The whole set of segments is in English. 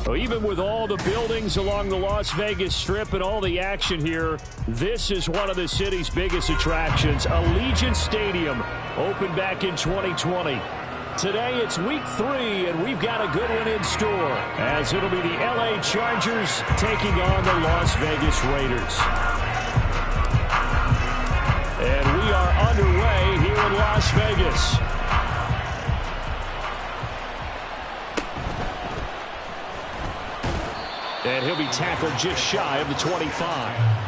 So even with all the buildings along the Las Vegas Strip and all the action here, this is one of the city's biggest attractions. Allegiant Stadium opened back in 2020. Today it's week 3, and we've got a good one in store, as it'll be the LA Chargers taking on the Las Vegas Raiders. And we are underway here in Las Vegas. And he'll be tackled just shy of the 25.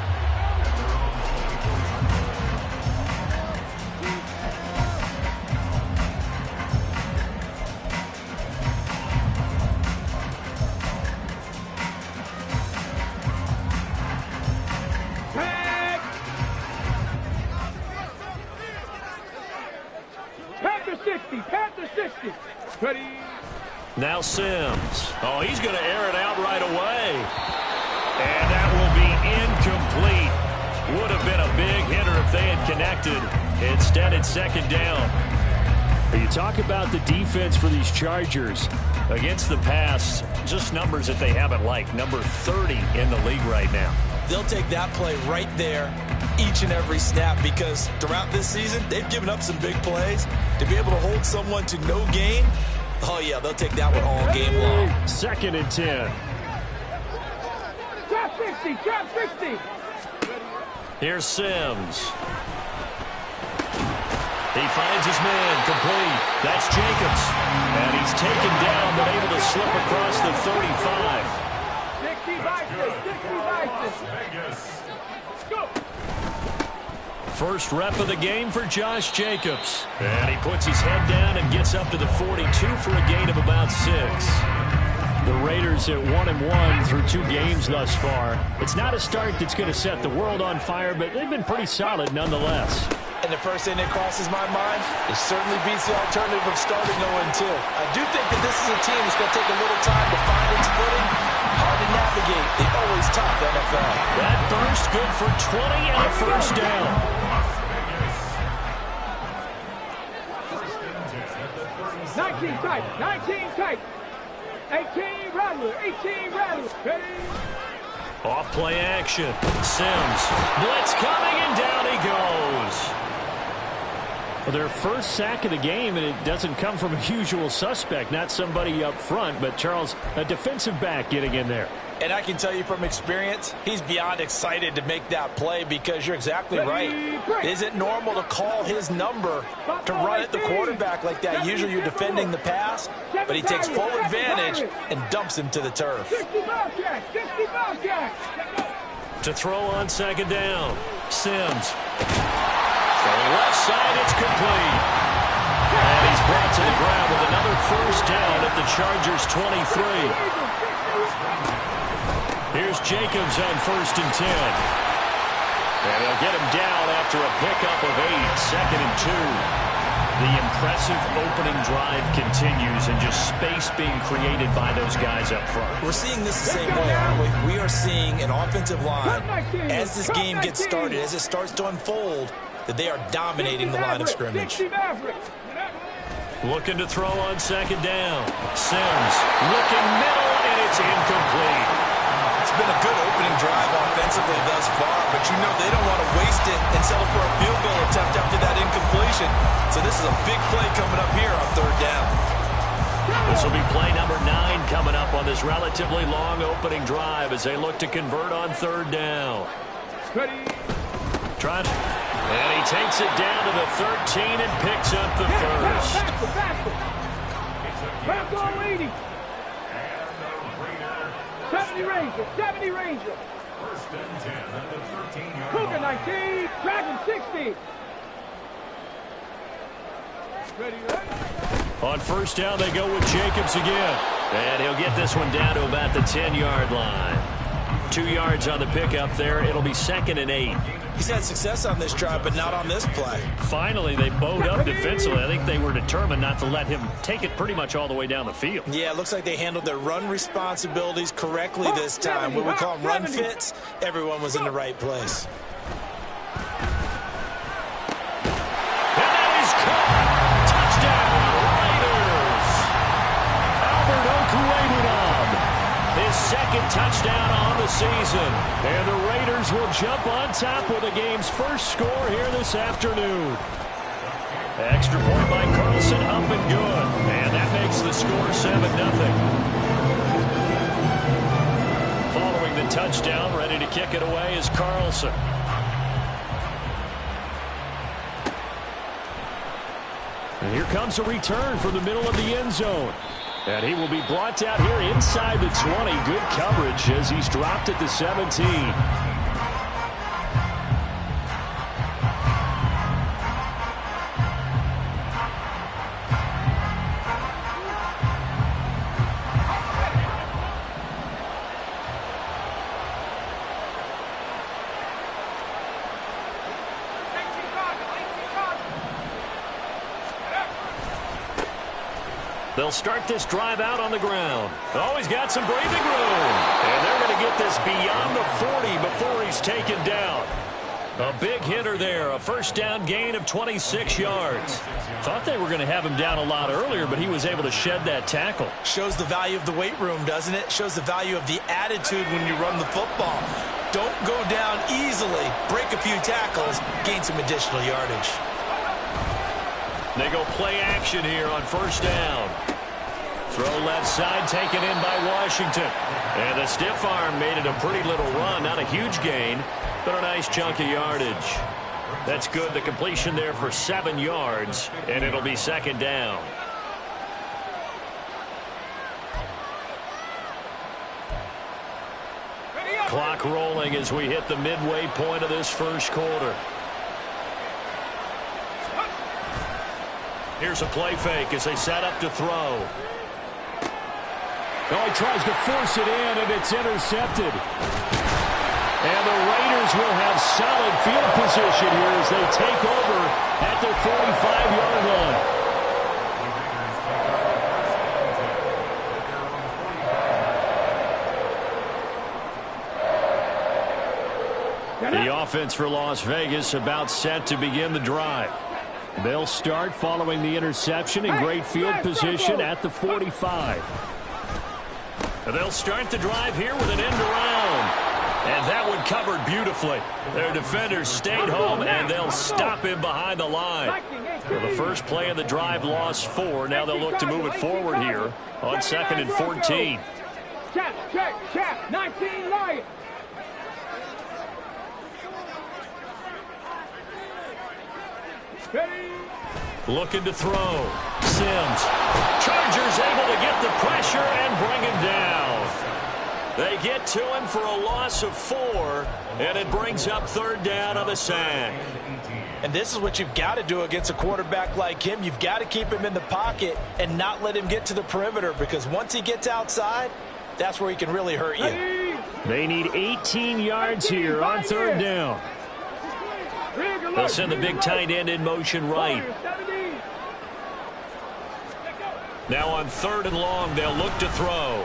Now Sims. Oh, he's going to air it out right away. And that will be incomplete. Would have been a big hitter if they had connected. Instead, it's second down. You talk about the defense for these Chargers against the pass. Just numbers that they haven't liked. Number 30 in the league right now. They'll take that play right there each and every snap, because throughout this season, they've given up some big plays. To be able to hold someone to no gain, oh, yeah, they'll take that one all game long. 2nd and 10. Drop 60, drop 60. Here's Sims. He finds his man, complete. That's Jacobs. And he's taken down, but able to slip across the 35. 60 Vikings, 60 Vikings. Go. First rep of the game for Josh Jacobs. And he puts his head down and gets up to the 42 for a gain of about 6. The Raiders at 1-1 through 2 games thus far. It's not a start that's going to set the world on fire, but they've been pretty solid nonetheless. And the first thing that crosses my mind, it certainly beats the alternative of starting 0-2. I do think that this is a team that's going to take a little time to find its footing. Hard to navigate. They always top the NFL. That burst good for 20 and a first down. 19 tight, 19 tight. 18 rattler, 18 rattler. Ready? Off play action. Sims. Blitz coming, and down he goes. Well, their first sack of the game, and it doesn't come from a usual suspect, not somebody up front, but Charles, a defensive back getting in there. And I can tell you from experience, he's beyond excited to make that play, because you're exactly right. It isn't normal to call his number to run at the quarterback like that. Usually you're defending the pass, but he takes full advantage and dumps him to the turf. 60 Bobcats, 60 Bobcats. To throw on second down. Sims. From the left side, it's complete. And he's brought to the ground with another first down at the Chargers' 23. Here's Jacobs on 1st and 10. And they'll get him down after a pickup of 8, 2nd and 2. The impressive opening drive continues, and just space being created by those guys up front. We're seeing this the same way, aren't we? We are seeing an offensive line, as this game gets started, as it starts to unfold, that they are dominating the line of scrimmage. Looking to throw on second down. Sims looking middle, and it's incomplete. It's been a good opening drive offensively thus far, but you know they don't want to waste it and settle for a field goal attempt after that incompletion. So this is a big play coming up here on 3rd down. This will be play number 9 coming up on this relatively long opening drive as they look to convert on 3rd down. And he takes it down to the 13 and picks up the first. Back on 80. 70 Ranger, 70 Ranger. 1st and 10 at the 13-yard line. Cougar 19, Dragon 60. Ready? On 1st down, they go with Jacobs again. And he'll get this one down to about the 10-yard line. 2 yards on the pickup there. It'll be 2nd and 8. He's had success on this drive, but not on this play. Finally, they bowed up defensively. I think they were determined not to let him take it pretty much all the way down the field. Yeah, it looks like they handled their run responsibilities correctly this time. What we call them run fits, everyone was in the right place. And that is caught. Touchdown, Raiders. Albert Okwuegbunam. his second touchdown on the season. And the Raiders will jump on top with the game's first score here this afternoon. Extra point by Carlson, up and good. And that makes the score 7-0. Following the touchdown, ready to kick it away is Carlson. And here comes a return from the middle of the end zone. And he will be brought out here inside the 20. Good coverage as he's dropped at the 17. They'll start this drive out on the ground. Oh, he's got some breathing room. And they're going to get this beyond the 40 before he's taken down. A big hitter there. A first down gain of 26 yards. Thought they were going to have him down a lot earlier, but he was able to shed that tackle. Shows the value of the weight room, doesn't it? Shows the value of the attitude when you run the football. Don't go down easily. Break a few tackles. Gain some additional yardage. They go play action here on first down. Throw left side, taken in by Washington. And the stiff arm made it a pretty little run. Not a huge gain, but a nice chunk of yardage. That's good. The completion there for 7 yards, and it'll be second down. Clock rolling as we hit the midway point of this first quarter. Here's a play fake as they set up to throw. Oh, he tries to force it in, and it's intercepted. And the Raiders will have solid field position here as they take over at their 45-yard line. The offense for Las Vegas about set to begin the drive. They'll start following the interception in great field position at the 45. They'll start the drive here with an end around. And that one covered beautifully. Their defenders stayed home, and they'll stop him behind the line. So the first play of the drive lost 4. Now they'll look to move it forward here on 2nd and 14. Check. 19 Lions. Looking to throw. Sims. Chargers able to get the pressure and bring him down. They get to him for a loss of 4, and it brings up third down on the sack. And this is what you've got to do against a quarterback like him. You've got to keep him in the pocket and not let him get to the perimeter, because once he gets outside, that's where he can really hurt you. They need 18 yards here on third down. They'll send the big tight end in motion right. Now on 3rd and long, they'll look to throw.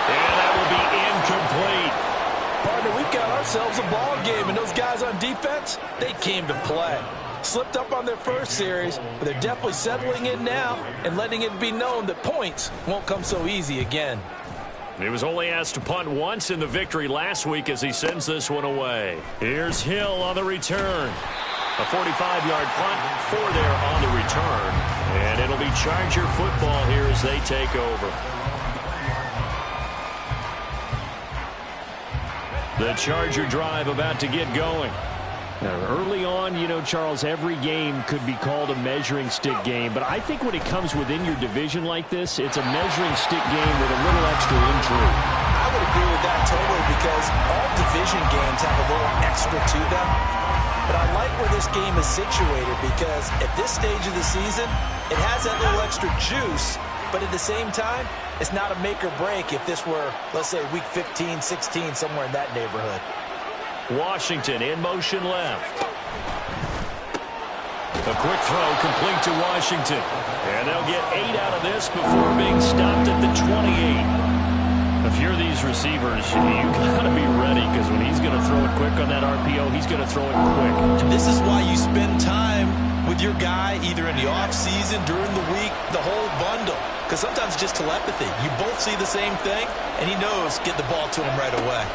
And that will be incomplete. Partner, we've got ourselves a ball game, and those guys on defense, they came to play. Slipped up on their first series, but they're definitely settling in now and letting it be known that points won't come so easy again. He was only asked to punt once in the victory last week as he sends this one away. Here's Hill on the return. A 45-yard punt, 4 there on the return. And it'll be Charger football here as they take over. The Charger drive about to get going. Now, early on, you know, Charles, every game could be called a measuring stick game. But I think when it comes within your division like this, it's a measuring stick game with a little extra intrigue. I would agree with that totally, because all division games have a little extra to them. But I like where this game is situated, because at this stage of the season, it has that little extra juice. But at the same time, it's not a make or break if this were, let's say, week 15, 16, somewhere in that neighborhood. Washington in motion left. A quick throw complete to Washington. And they'll get 8 out of this before being stopped at the 28. If you're these receivers, you got to be ready, because when he's going to throw it quick on that RPO, he's going to throw it quick. And this is why you spend time with your guy either in the offseason, during the week, the whole bundle. because sometimes it's just telepathy. You both see the same thing, and he knows get the ball to him right away.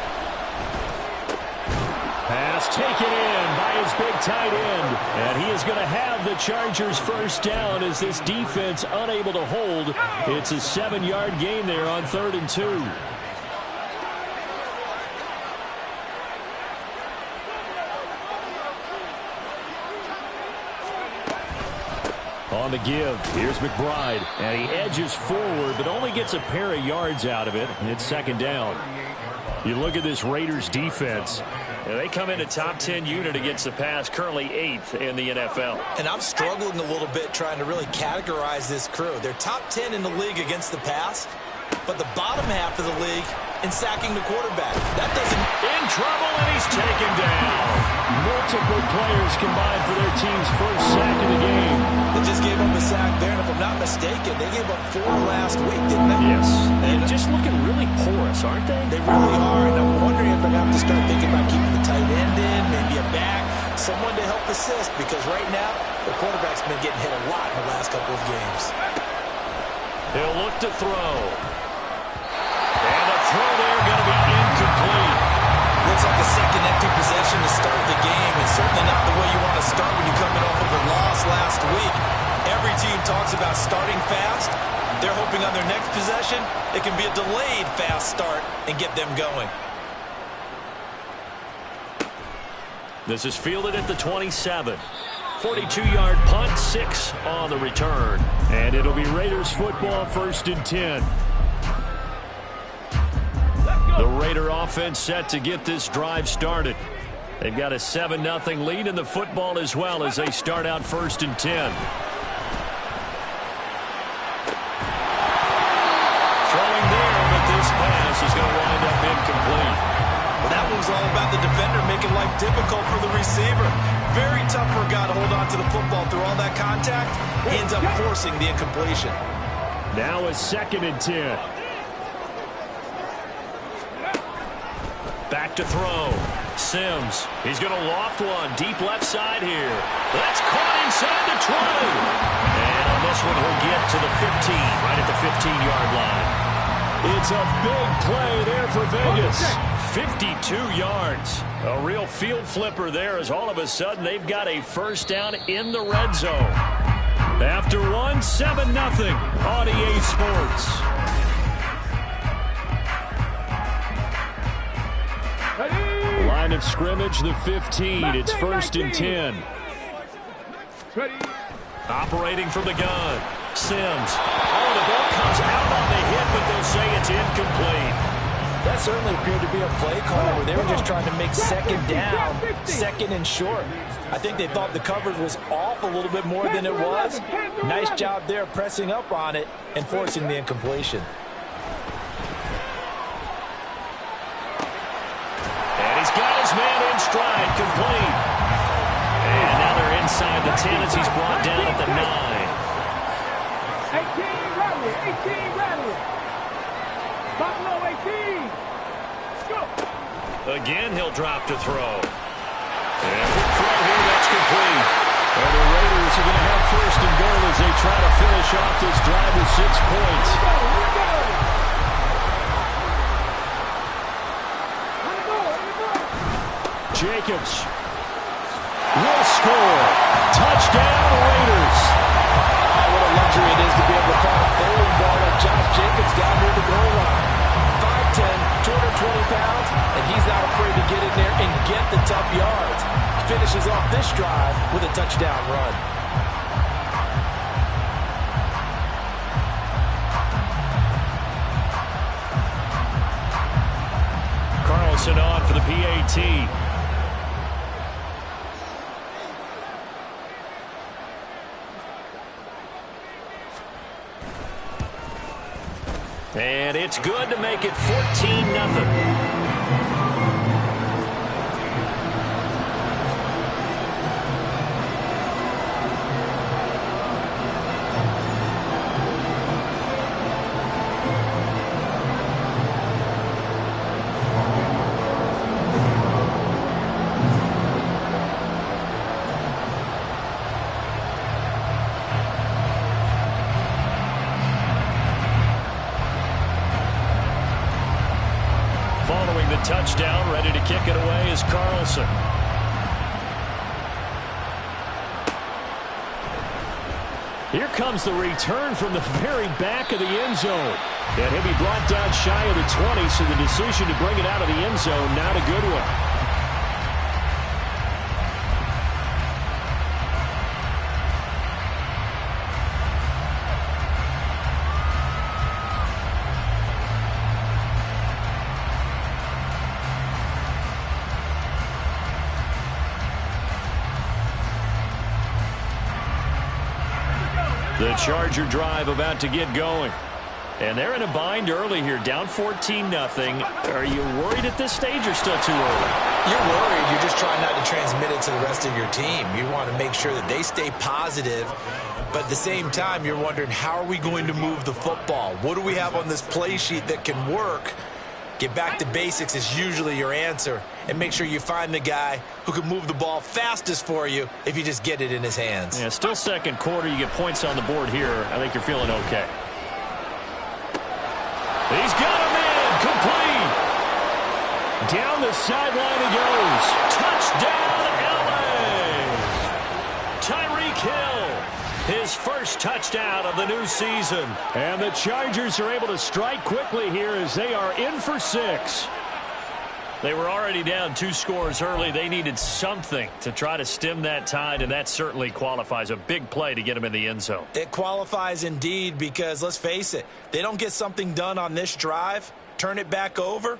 Pass taken in by his big tight end. And he is going to have the Chargers first down as this defense unable to hold. It's a 7-yard gain there on 3rd and 2. On the give, here's McBride. And he edges forward, but only gets a pair of yards out of it. And it's 2nd down. You look at this Raiders defense. They come in a top 10 unit against the pass, currently 8th in the NFL. And I'm struggling a little bit trying to really categorize this crew. They're top 10 in the league against the pass, but the bottom half of the league in sacking the quarterback. That doesn't... In trouble, and he's taken down. Multiple players combined for their team's first sack of the game. They just gave up a sack there, and if I'm not mistaken, they gave up 4 last week, didn't they? Yes. And just looking really porous, aren't they? They really are, and I'm wondering if they're going to have to start thinking about keeping the tight end in, maybe a back, someone to help assist, because right now, the quarterback's been getting hit a lot in the last couple of games. He'll look to throw. And the throw there going to be incomplete. Looks like a second empty possession to start the game. It's certainly not the way you want to start when you're coming off of a loss last week. Every team talks about starting fast. They're hoping on their next possession, it can be a delayed fast start and get them going. This is fielded at the 27. 42-yard punt, 6 on the return. And it'll be Raiders football, 1st and 10. The Raider offense set to get this drive started. They've got a 7-0 lead in the football as well as they start out 1st and 10. Throwing there, but this pass is going to wind up incomplete. Well, that was all about the defender making life difficult for the receiver. Very tough for a guy to hold on to the football through all that contact. He ends up forcing the incompletion. Now a 2nd and 10. Back to throw. Sims. He's going to loft one. Deep left side here. That's caught inside the 20. And on this one, he'll get to the 15, right at the 15-yard line. It's a big play there for Vegas. 52 yards. A real field flipper there as all of a sudden they've got a first down in the red zone. After one, 7-0 on EA Sports. Line of scrimmage, the 15. It's 1st and 10. Operating from the gun. Sims. Oh, the ball comes out on the hit, but they'll say it's incomplete. That certainly appeared to be a play call where they were just trying to make 2nd down, 2nd and short. I think they thought the coverage was off a little bit more than it was. Nice job there pressing up on it and forcing the incompletion. Got his man in stride, complete. And now they're inside the 10 as he's brought down at the 9. 18 ready, 18 ready. Buffalo 18. Go. Again, he'll drop to throw. And quick throw here, that's complete. And the Raiders are going to have 1st and goal as they try to finish off this drive with 6 points. Jacobs will score. Touchdown, Raiders. Oh, what a luxury it is to be able to call a bowling ball like Josh Jacobs down near the goal line. 5'10", 220 pounds, and he's not afraid to get in there and get the tough yards. He finishes off this drive with a touchdown run. Carlson on for the PAT. And it's good to make it 14-0. touchdown. Ready to kick it away is Carlson. Here comes the return from the very back of the end zone. And he'll be brought down shy of the 20, so the decision to bring it out of the end zone, not a good one. The Charger drive about to get going. And they're in a bind early here, down 14-0. Are you worried at this stage or still too early? You're worried. You're just trying not to transmit it to the rest of your team. You want to make sure that they stay positive. But at the same time, you're wondering, how are we going to move the football? What do we have on this play sheet that can work? Get back to basics is usually your answer. And make sure you find the guy who can move the ball fastest for you if you just get it in his hands. Yeah, still second quarter. You get points on the board here. I think you're feeling okay. He's got him in. Complete. Down the sideline he goes. Touchdown, L.A. Tyreek Hill. His first touchdown of the new season. And the Chargers are able to strike quickly here as they are in for 6. They were already down 2 scores early. They needed something to try to stem that tide, and that certainly qualifies. A big play to get him in the end zone. It qualifies indeed because, let's face it, they don't get something done on this drive, turn it back over,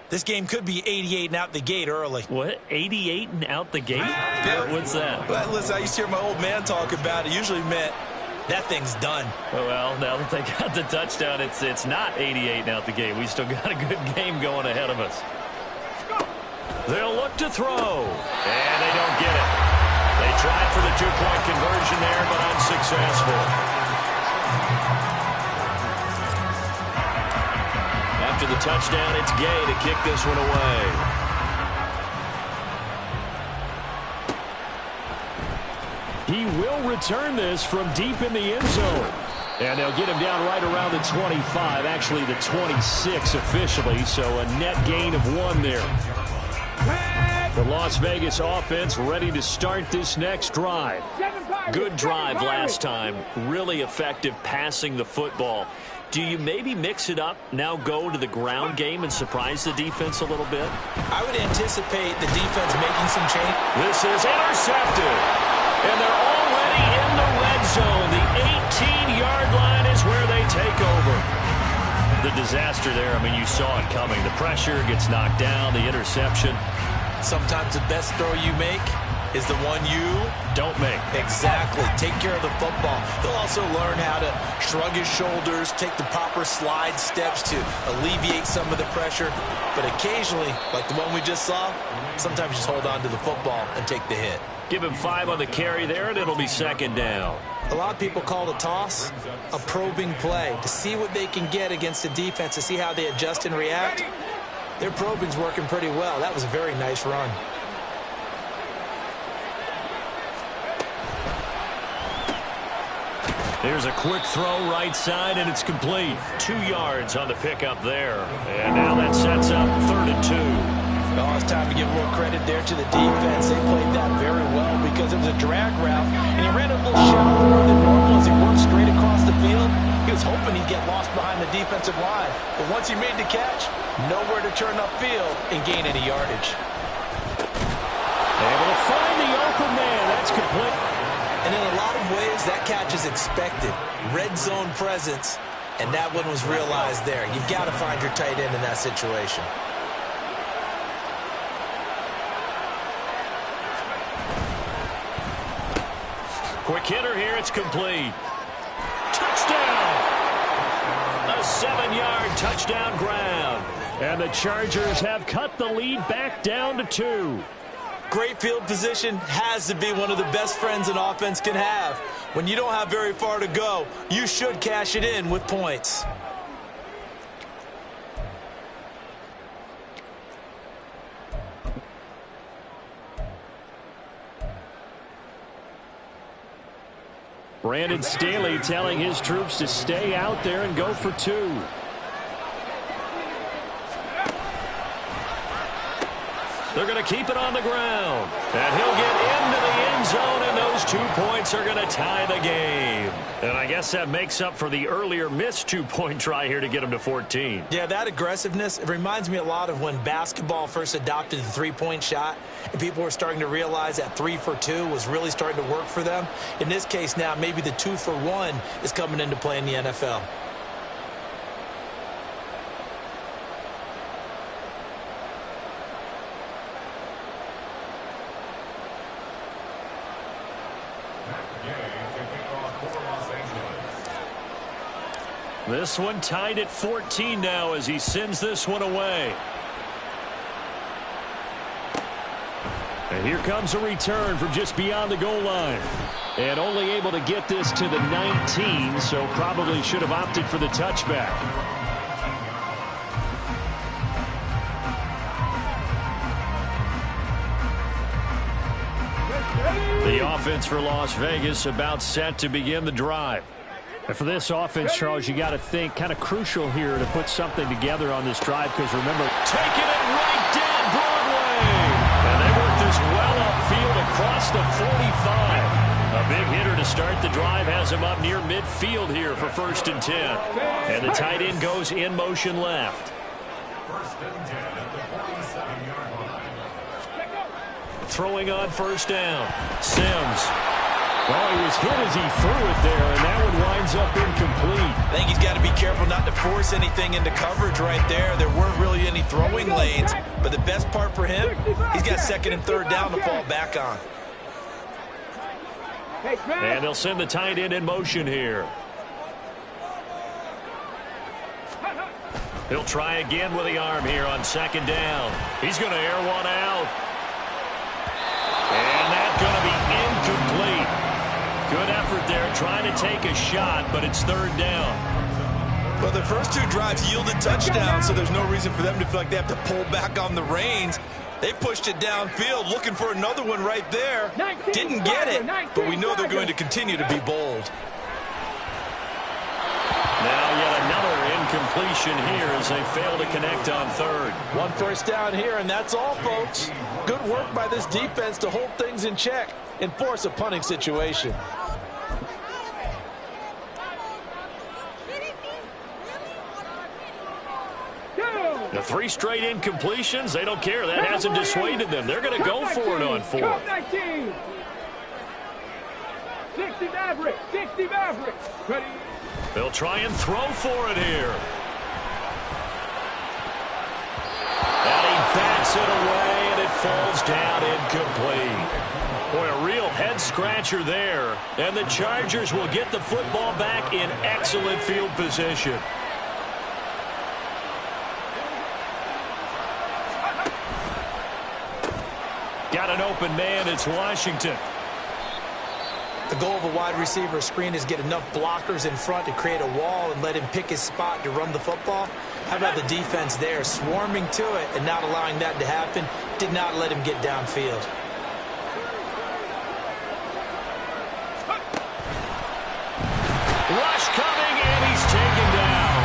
this game could be 88 and out the gate early. What? 88 and out the gate? Yeah. What's that? Well, listen, I used to hear my old man talk about it. Usually meant that thing's done. Well, now that they got the touchdown, it's not 88 and out the gate. We still got a good game going ahead of us. They'll look to throw, and they don't get it. They tried for the 2-point conversion there, but unsuccessful. After the touchdown, it's Gay to kick this one away. He will return this from deep in the end zone. And they'll get him down right around the 25, actually the 26 officially, so a net gain of 1 there. The Las Vegas offense ready to start this next drive. Good drive last time. Really effective passing the football. Do you maybe mix it up, now go to the ground game and surprise the defense a little bit? I would anticipate the defense making some change. This is intercepted. And they're already in the red zone. The 18-yard line is where they take over. The disaster there, I mean, you saw it coming. The pressure gets knocked down, the interception. Sometimes the best throw you make is the one you don't make. Exactly. Take care of the football. He'll also learn how to shrug his shoulders, take the proper slide steps to alleviate some of the pressure. But occasionally, like the one we just saw, sometimes just hold on to the football and take the hit. Give him 5 on the carry there, and it'll be second down. A lot of people call the toss a probing play to see what they can get against the defense, to see how they adjust and react. Their probing's working pretty well. That was a very nice run. Here's a quick throw right side, and it's complete. 2 yards on the pickup there. And now that sets up 3rd and 2. Oh, it's time to give a little credit there to the defense. They played that very well because it was a drag route, and he ran a little shallower than normal as he worked straight across the field. He was hoping he'd get lost behind the defensive line, but once he made the catch, nowhere to turn upfield and gain any yardage. Able to find the open man. That's complete. And in a lot of ways, that catch is expected. Red zone presence, and that one was realized there. You've got to find your tight end in that situation. Quick hitter here, it's complete. Touchdown! A 7-yard touchdown grab. And the Chargers have cut the lead back down to 2. Great field position has to be one of the best friends an offense can have. When you don't have very far to go, you should cash it in with points. Brandon Staley telling his troops to stay out there and go for 2. They're going to keep it on the ground. And he'll get into the end zone, and those 2 points are going to tie the game. And I guess that makes up for the earlier missed 2-point try here to get him to 14. Yeah, that aggressiveness, it reminds me a lot of when basketball first adopted the three-point shot, and people were starting to realize that 3 for 2 was really starting to work for them. In this case now, maybe the 2 for 1 is coming into play in the NFL. This one tied at 14 now as he sends this one away. And here comes a return from just beyond the goal line. And only able to get this to the 19, so probably should have opted for the touchback. The offense for Las Vegas about set to begin the drive. And for this offense, Charles, you got to think kind of crucial here to put something together on this drive because remember, taking it right down Broadway. And they work this well upfield across the 45. A big hitter to start the drive has him up near midfield here for 1st and 10. And the tight end goes in motion left. 1st and 10 at the 47-yard line. Throwing on 1st down. Sims. Well, he was hit as he threw it there, and that one winds up incomplete. I think he's got to be careful not to force anything into coverage right there. There weren't really any throwing lanes, but the best part for him, he's got 2nd and 3rd down to fall back on. And they'll send the tight end in motion here. He'll try again with the arm here on 2nd down. He's going to air one out. And that's going to be incomplete. Good effort there, trying to take a shot, but it's 3rd down. Well, the first 2 drives yielded touchdowns, so there's no reason for them to feel like they have to pull back on the reins. They pushed it downfield, looking for another one right there. Didn't get it, but we know they're going to continue to be bold. Now yet another incompletion here as they fail to connect on 3rd. 1 first down here, and that's all, folks. Good work by this defense to hold things in check and force a punting situation. The 3 straight incompletions, they don't care. That hasn't dissuaded them. They're going to go for it on 4th. 60 Maverick. 60 Maverick. Ready. They'll try and throw for it here. And he bats it away, and it falls down incomplete. Boy, a real head-scratcher there. And the Chargers will get the football back in excellent field position. Got an open man. It's Washington. The goal of a wide receiver screen is get enough blockers in front to create a wall and let him pick his spot to run the football. How about the defense there, swarming to it and not allowing that to happen? Did not let him get downfield. Rush coming, and he's taken down.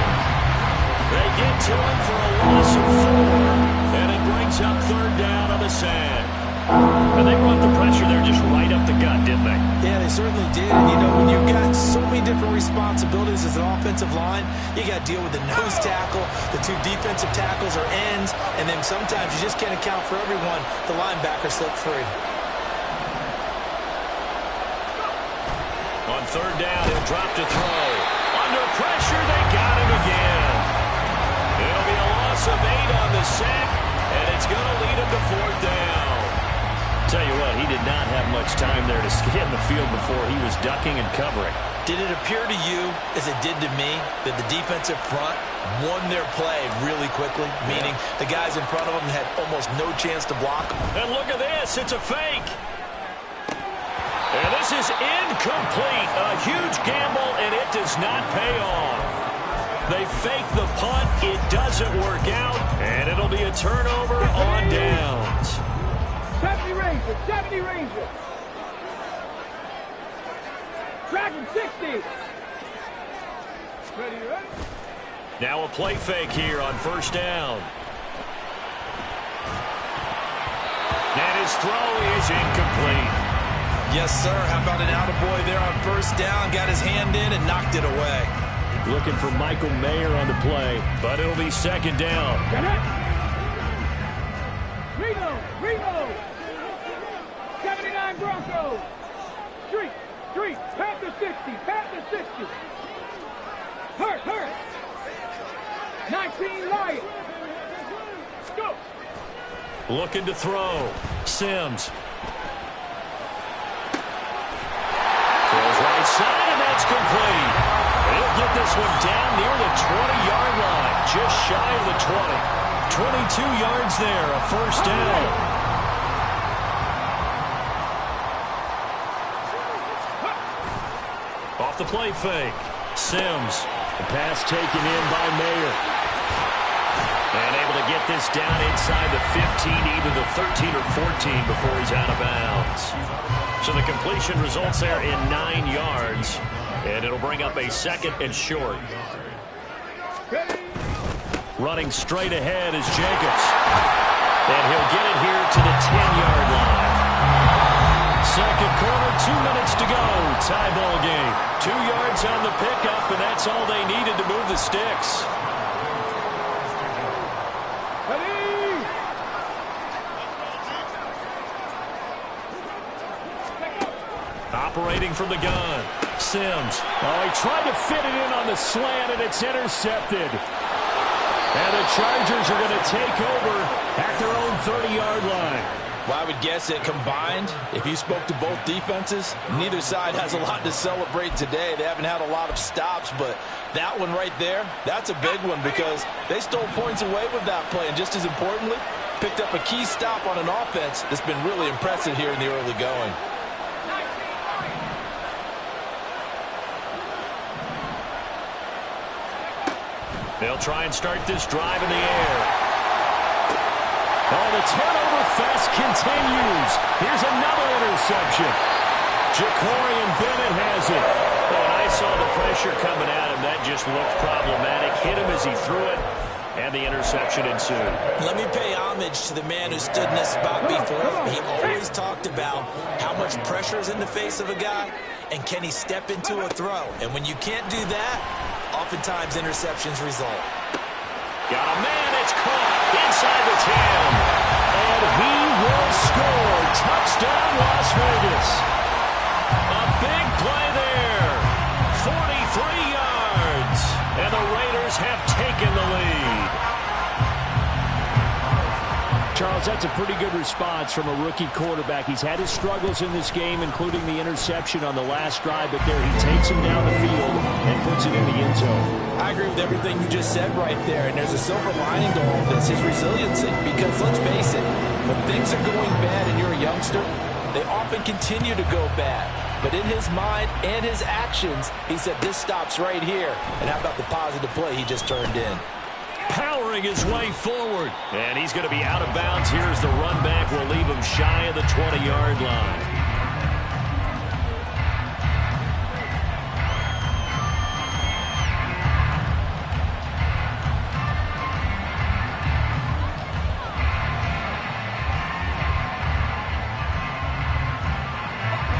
They get to him for a loss of 4, and it brings up 3rd down on the sand. And they brought the pressure there just right up the gut, didn't they? Yeah, they certainly did. And, you know, when you've got so many different responsibilities as an offensive line, you got to deal with the nose tackle, the 2 defensive tackles or ends, and then sometimes you just can't account for everyone. The linebacker slipped free. On 3rd down, he'll drop to throw. Under pressure, they got him again. It'll be a loss of 8 on the sack, and it's going to lead him to 4th down. Tell you what, he did not have much time there to scan the field before he was ducking and covering. Did it appear to you, as it did to me, that the defensive front won their play really quickly? Meaning the guys in front of them had almost no chance to block. And look at this, it's a fake. And this is incomplete. A huge gamble, and it does not pay off. They fake the punt, it doesn't work out, and it'll be a turnover on downs. 70 Rangers, 70 Rangers. Dragon 60. Ready, ready. Now a play fake here on 1st down. And his throw is incomplete. Yes, sir. How about an attaboy there on first down? Got his hand in and knocked it away. Looking for Michael Mayer on the play, but it'll be second down. Reload. 79 Broncos. Street. Pat the 60. Hurt. 19 Lions. Go. Looking to throw. Sims. Throws right side, and that's complete. He'll get this one down near the 20-yard line, just shy of the 20. 22 yards there, a first down. Off the play fake. Sims. The pass taken in by Mayer. And able to get this down inside the 15, either the 13 or 14 before he's out of bounds. So the completion results there in 9 yards. And it'll bring up a second and short. Running straight ahead is Jacobs. And he'll get it here to the 10-yard line. Second quarter, 2 minutes to go. Tie ball game. 2 yards on the pickup, and that's all they needed to move the sticks. Operating from the gun. Sims. Oh, he tried to fit it in on the slant, and it's intercepted. And the Chargers are going to take over at their own 30-yard line. Well, I would guess that combined, if you spoke to both defenses, neither side has a lot to celebrate today. They haven't had a lot of stops, but that one right there, that's a big one because they stole points away with that play. And just as importantly, picked up a key stop on an offense that's been really impressive here in the early going. They'll try and start this drive in the air. Oh, the turnover fest continues. Here's another interception. Ja'Cory Bennett has it. Oh, and I saw the pressure coming at him. That just looked problematic. Hit him as he threw it, and the interception ensued. Let me pay homage to the man who stood in this spot before. He always talked about how much pressure is in the face of a guy, and can he step into a throw. And when you can't do that, oftentimes interceptions result. Got a man, it's caught inside the 10. And he will score. Touchdown, Las Vegas. A big play there. 43 yards. And the Raiders have taken the lead. Charles, that's a pretty good response from a rookie quarterback. He's had his struggles in this game, including the interception on the last drive, but there he takes him down the field and puts it in the end zone. I agree with everything you just said right there, and there's a silver lining to all of this, his resiliency, because let's face it, when things are going bad and you're a youngster, they often continue to go bad. But in his mind and his actions, he said this stops right here. And how about the positive play he just turned in? Powering his way forward. And he's going to be out of bounds. Here's the run back. We'll leave him shy of the 20-yard line.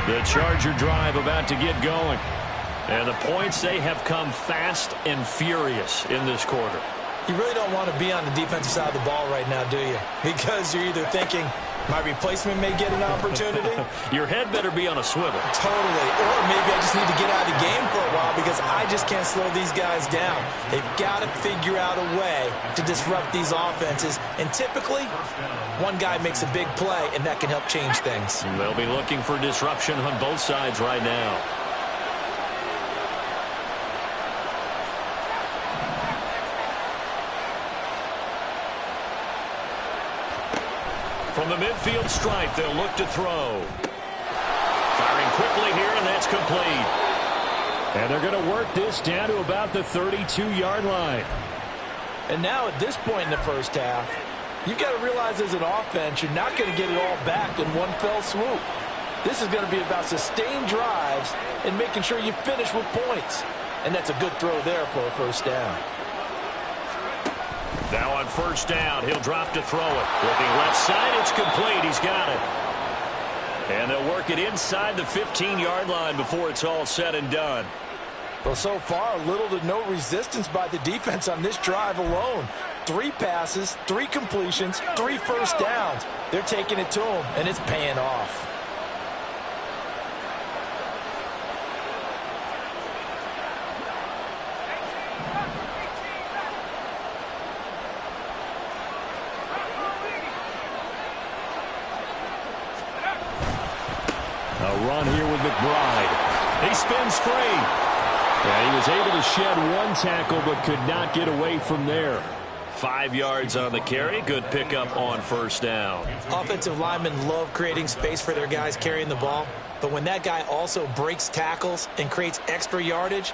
The Charger drive about to get going. And the points, they have come fast and furious in this quarter. You really don't want to be on the defensive side of the ball right now, do you? Because you're either thinking, my replacement may get an opportunity. Your head better be on a swivel. Totally. Or maybe I just need to get out of the game for a while because I just can't slow these guys down. They've got to figure out a way to disrupt these offenses. And typically, one guy makes a big play, and that can help change things. And they'll be looking for disruption on both sides right now. From the midfield stripe, they'll look to throw. Firing quickly here, and that's complete. And they're going to work this down to about the 32-yard line. And now at this point in the first half, you've got to realize as an offense, you're not going to get it all back in one fell swoop. This is going to be about sustained drives and making sure you finish with points. And that's a good throw there for a first down. Now on first down, he'll drop to throw it. Looking left side, it's complete. He's got it. And they'll work it inside the 15-yard line before it's all said and done. Well, so far, little to no resistance by the defense on this drive alone. 3 passes, 3 completions, 3 first downs. They're taking it to him, and it's paying off. A run here with McBride. He spins free. And he was able to shed 1 tackle but could not get away from there. 5 yards on the carry. Good pickup on first down. Offensive linemen love creating space for their guys carrying the ball. But when that guy also breaks tackles and creates extra yardage,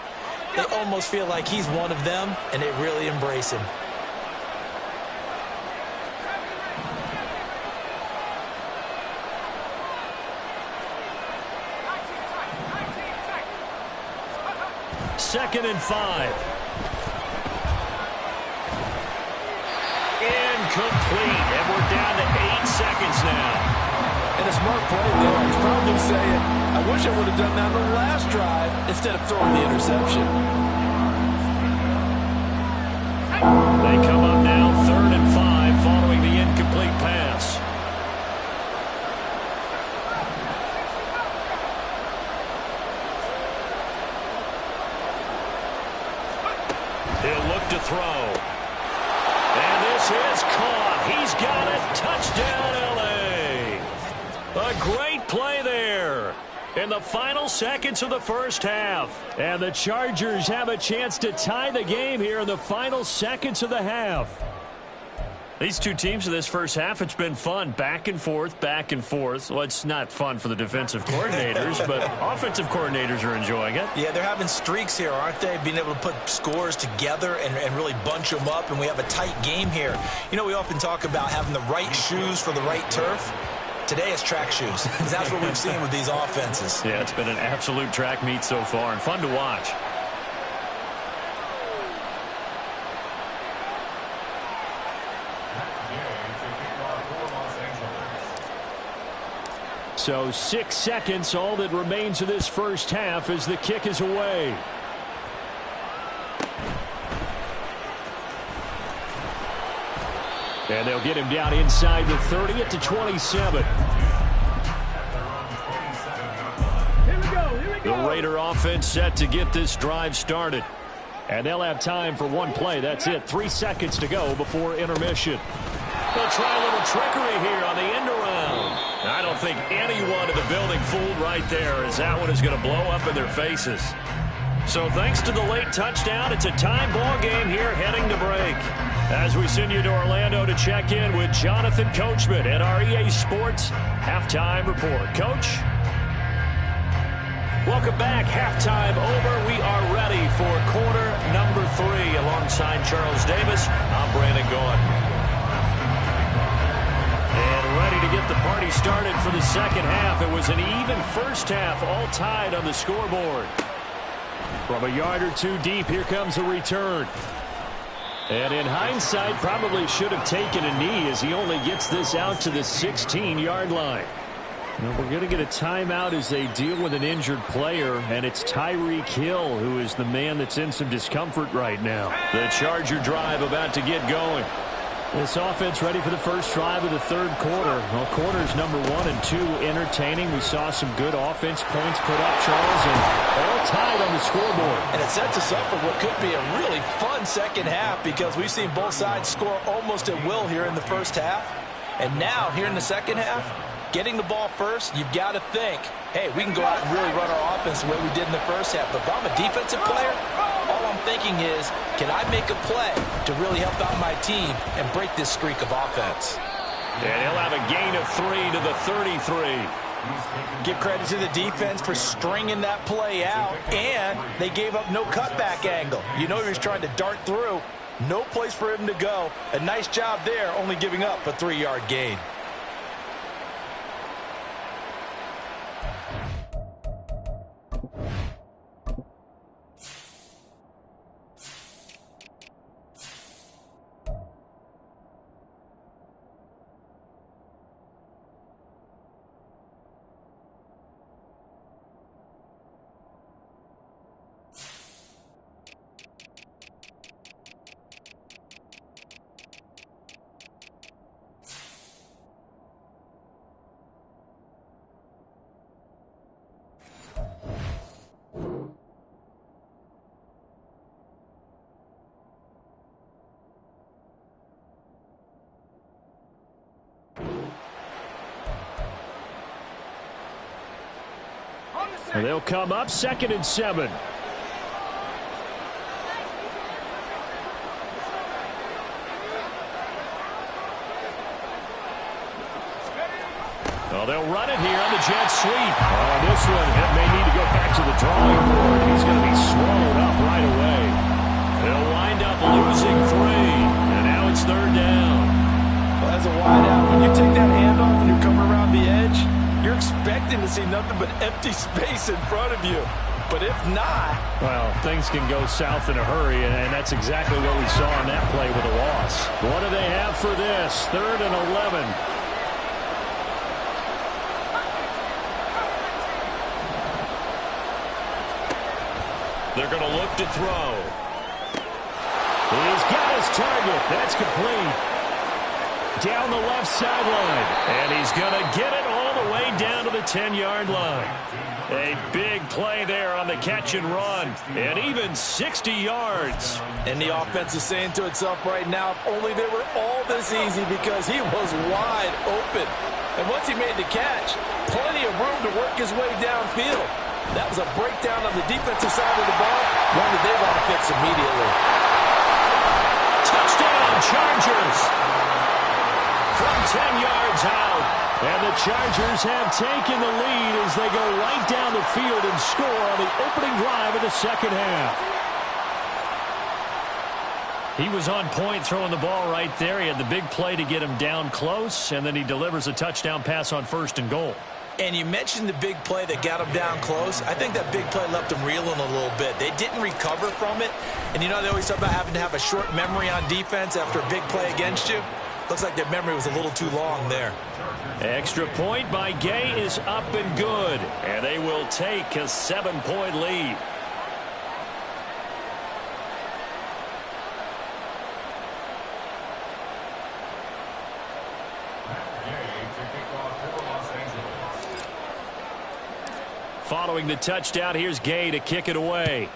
they almost feel like he's one of them, and they really embrace him. Second and 5. Incomplete. And we're down to 8 seconds now. And a smart play there. He's probably saying, I wish I would have done that on the last drive instead of throwing the interception. They come up now 3rd and 5 following the incomplete pass. He'll look to throw. And this is caught. He's got it. Touchdown, L.A. A great play there in the final seconds of the first half. And the Chargers have a chance to tie the game here in the final seconds of the half. These two teams in this first half, it's been fun. Back and forth, back and forth. Well, it's not fun for the defensive coordinators, but offensive coordinators are enjoying it. Yeah, they're having streaks here, aren't they? Being able to put scores together and really bunch them up, and we have a tight game here. You know, we often talk about having the right shoes for the right turf. Today it's track shoes, because that's what we've seen with these offenses. Yeah, it's been an absolute track meet so far, and fun to watch. So 6 seconds, all that remains of this first half as the kick is away. And they'll get him down inside the 30 at the 27. Here we go. The Raider offense set to get this drive started. And they'll have time for one play. That's it. 3 seconds to go before intermission. They'll try a little trickery here on the end around. I don't think anyone in the building fooled right there, as that one is going to blow up in their faces. So thanks to the late touchdown, it's a tie ball game here heading to break. As we send you to Orlando to check in with Jonathan Coachman at our EA Sports Halftime Report. Coach? Welcome back. Halftime over. We are ready for quarter number 3. Alongside Charles Davis, I'm Brandon Gaudin. And ready to get the party started for the second half. It was an even first half, all tied on the scoreboard. From a yard or two deep, here comes a return. And in hindsight, probably should have taken a knee as he only gets this out to the 16-yard line. Now we're going to get a timeout as they deal with an injured player, and it's Tyreek Hill who is the man that's in some discomfort right now. The Charger drive about to get going. This offense ready for the first drive of the third quarter. Well, quarters number 1 and 2 entertaining. We saw some good offense points put up, Charles, and all tied on the scoreboard. And it sets us up for what could be a really fun second half, because we've seen both sides score almost at will here in the first half. And now, here in the second half, getting the ball first, you've got to think, hey, we can go out and really run our offense the way we did in the first half. But if I'm a defensive player, all I'm thinking is, can I make a play to really help out my team and break this streak of offense? And he'll have a gain of 3 to the 33. Give credit to the defense for stringing that play out, and they gave up no cutback angle. You know he was trying to dart through. No place for him to go. A nice job there, only giving up a 3-yard gain. And they'll come up 2nd and 7. Well, they'll run it here on the jet sweep. This one may need to go back to the drawing board. He's going to be swallowed up right away. They'll wind up losing 3. And now it's 3rd down. Well, as a wideout, when you take that handoff and you're coming around the edge, you're expecting to see nothing but empty space in front of you. But if not... Well, things can go south in a hurry, and that's exactly what we saw on that play with a loss. What do they have for this? 3rd and 11. They're going to look to throw. He's got his target. That's complete. Down the left sideline. And he's going to get it all the way down to the 10-yard line. A big play there on the catch and run. And even 60 yards. And the offense is saying to itself right now, if only they were all this easy, because he was wide open. And once he made the catch, plenty of room to work his way downfield. That was a breakdown on the defensive side of the ball, one that they want to fix immediately. Touchdown, Chargers! From 10 yards out, and the Chargers have taken the lead as they go right down the field and score on the opening drive of the 2nd half. He was on point throwing the ball right there. He had the big play to get him down close, and then he delivers a touchdown pass on 1st and goal. And you mentioned the big play that got him down close. I think that big play left him reeling a little bit. They didn't recover from it. And you know, they always talk about having to have a short memory on defense after a big play against you. Looks like their memory was a little too long there. Extra point by Gay is up and good. And they will take a 7-point lead. Following the touchdown, here's Gay to kick it away.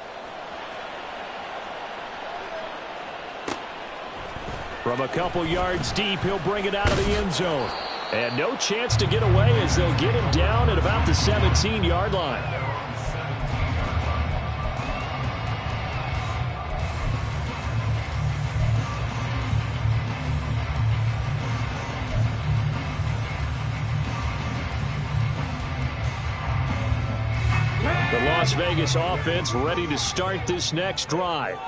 From a couple yards deep, he'll bring it out of the end zone. And no chance to get away as they'll get him down at about the 17-yard line. The Las Vegas offense ready to start this next drive.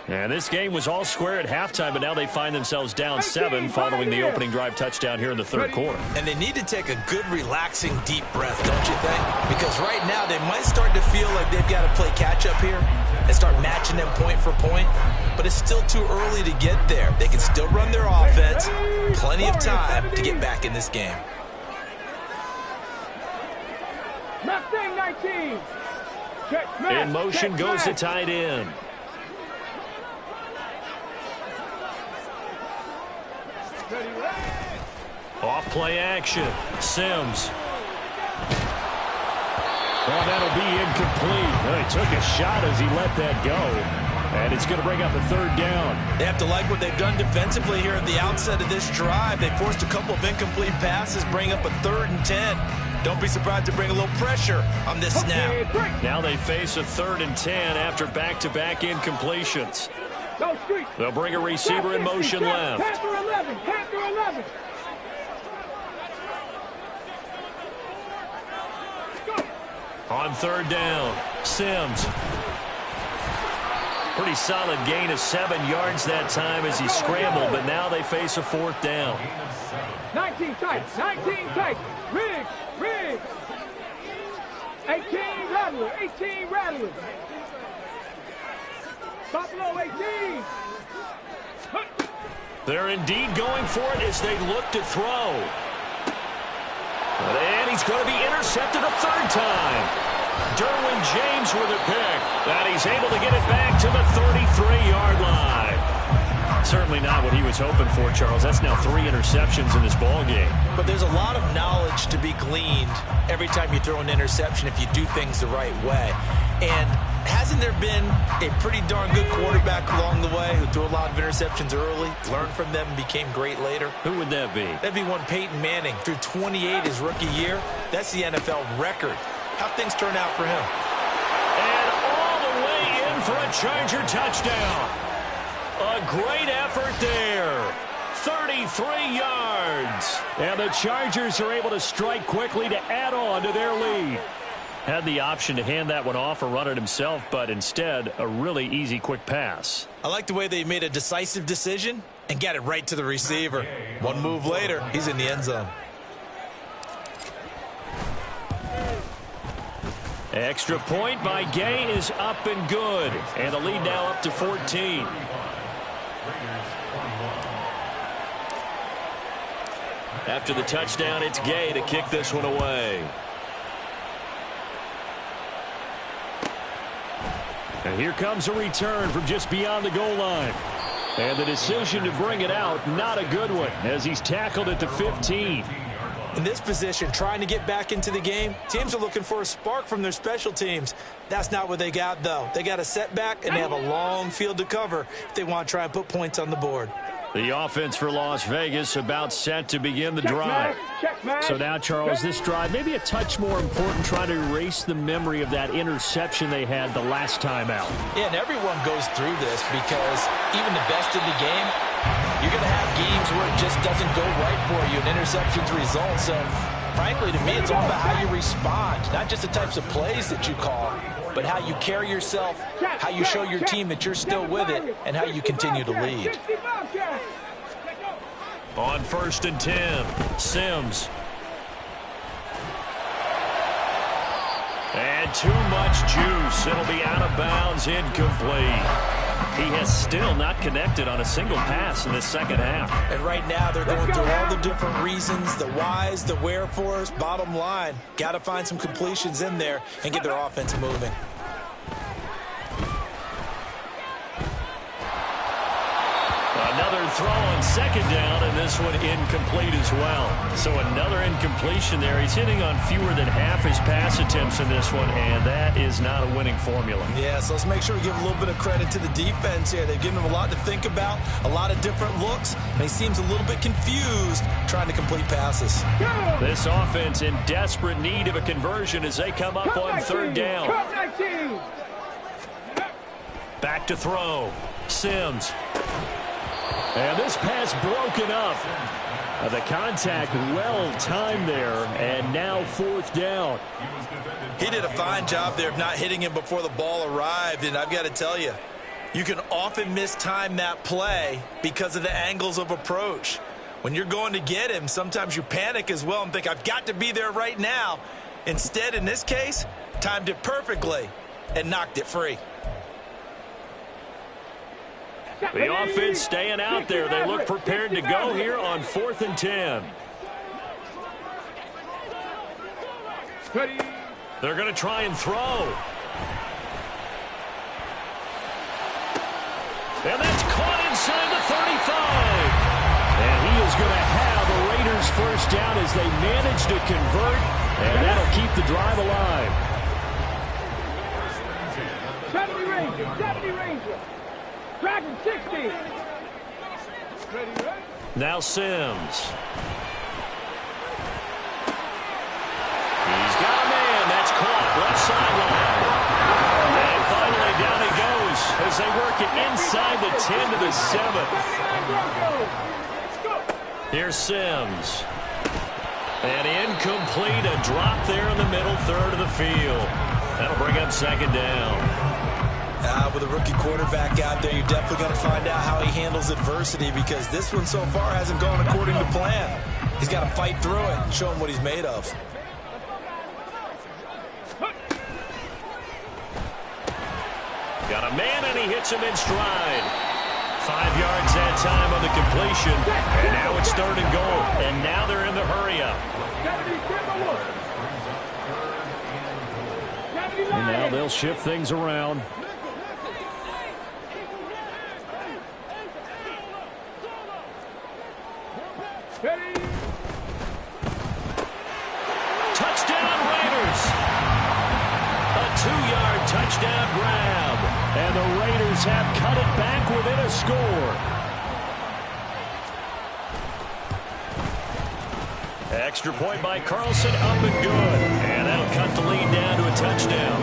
And this game was all square at halftime, but now they find themselves down 7 following the opening drive touchdown here in the 3rd quarter. And they need to take a good, relaxing, deep breath, don't you think? Because right now they might start to feel like they've got to play catch-up here and start matching them point for point. But it's still too early to get there. They can still run their offense. Plenty of time to get back in this game. Mustang 19. In motion goes the tight end. Off play action. Sims. Well, that'll be incomplete. Well, he took a shot as he let that go. And it's going to bring up a 3rd down. They have to like what they've done defensively here at the outset of this drive. They forced a couple of incomplete passes, bring up a 3rd and 10. Don't be surprised to bring a little pressure on this snap. Now they face a 3rd and 10 after back-to-back incompletions. They'll bring a receiver in motion left. Panther 11. Panther 11. On 3rd down, Sims. Pretty solid gain of 7 yards that time as he scrambled, but now they face a 4th down. 19 tight. 19 tight. Riggs. Riggs. 18 Rattler. 18 Rattler. Buffalo 18. They're indeed going for it as they look to throw. And he's going to be intercepted a 3rd time. Derwin James with a pick. And he's able to get it back to the 33-yard line. Certainly not what he was hoping for, Charles. That's now 3 interceptions in this ball game. But there's a lot of knowledge to be gleaned every time you throw an interception if you do things the right way. And hasn't there been a pretty darn good quarterback along the way who threw a lot of interceptions early, learned from them, and became great later? Who would that be? That'd be one Peyton Manning. Threw 28 his rookie year. That's the NFL record. How'd things turn out for him? And all the way in for a Charger touchdown. A great effort there. 33 yards. And the Chargers are able to strike quickly to add on to their lead. Had the option to hand that one off or run it himself, but instead, a really easy, quick pass. I like the way they made a decisive decision and got it right to the receiver. One move later, he's in the end zone. Extra point by Gay is up and good. And the lead now up to 14. After the touchdown, it's Gay to kick this one away. And here comes a return from just beyond the goal line. And the decision to bring it out, not a good one, as he's tackled at the 15. In this position, trying to get back into the game, teams are looking for a spark from their special teams. That's not what they got, though. They got a setback, and they have a long field to cover if they want to try and put points on the board. The offense for Las Vegas about set to begin the drive. So now, Charles, this drive maybe a touch more important, trying to erase the memory of that interception they had the last time out. Yeah, and everyone goes through this because even the best in the game, you're going to have games where it just doesn't go right for you, and interceptions result. So, frankly, to me, it's all about how you respond, not just the types of plays that you call, but how you carry yourself, how you show your team that you're still with it, and how you continue to lead. On 1st and 10, Sims. And too much juice. It'll be out of bounds, incomplete. He has still not connected on a single pass in the second half. And right now they're going through all the different reasons, the whys, the wherefores. Bottom line, got to find some completions in there and get their offense moving. Another throw on second down, and this one incomplete as well. So another incompletion there. He's hitting on fewer than half his pass attempts in this one, and that is not a winning formula. Yeah, so let's make sure we give a little bit of credit to the defense here. They've given him a lot to think about, a lot of different looks, and he seems a little bit confused trying to complete passes. This offense in desperate need of a conversion as they come up on third down. Back to throw. Sims. And this pass broken up. The contact well timed there, and now fourth down. He did a fine job there of not hitting him before the ball arrived, and I've got to tell you, you can often mistime that play because of the angles of approach. When you're going to get him, sometimes you panic as well and think, I've got to be there right now. Instead, in this case, timed it perfectly and knocked it free. The offense staying out there. They look prepared to go here on 4th and 10. They're going to try and throw. And that's caught inside the 35. And he is going to have the Raiders first down as they manage to convert. And that'll keep the drive alive. 70 Ranger. Dragon 60. Now Sims. He's got a man. That's caught. Left sideline. And finally down he goes as they work it inside the 10 to the 7. Here's Sims. And incomplete. A drop there in the middle third of the field. That'll bring up second down. With a rookie quarterback out there, you're definitely going to find out how he handles adversity because this one so far hasn't gone according to plan. He's got to fight through it and show him what he's made of. Got a man, and he hits him in stride. 5 yards that time on the completion, and now it's 3rd and goal, and now they're in the hurry-up. And now they'll shift things around. Touchdown Raiders! A 2-yard touchdown grab, and the Raiders have cut it back within a score. Extra point by Carlson, up and good. And that'll cut the lead down to a touchdown.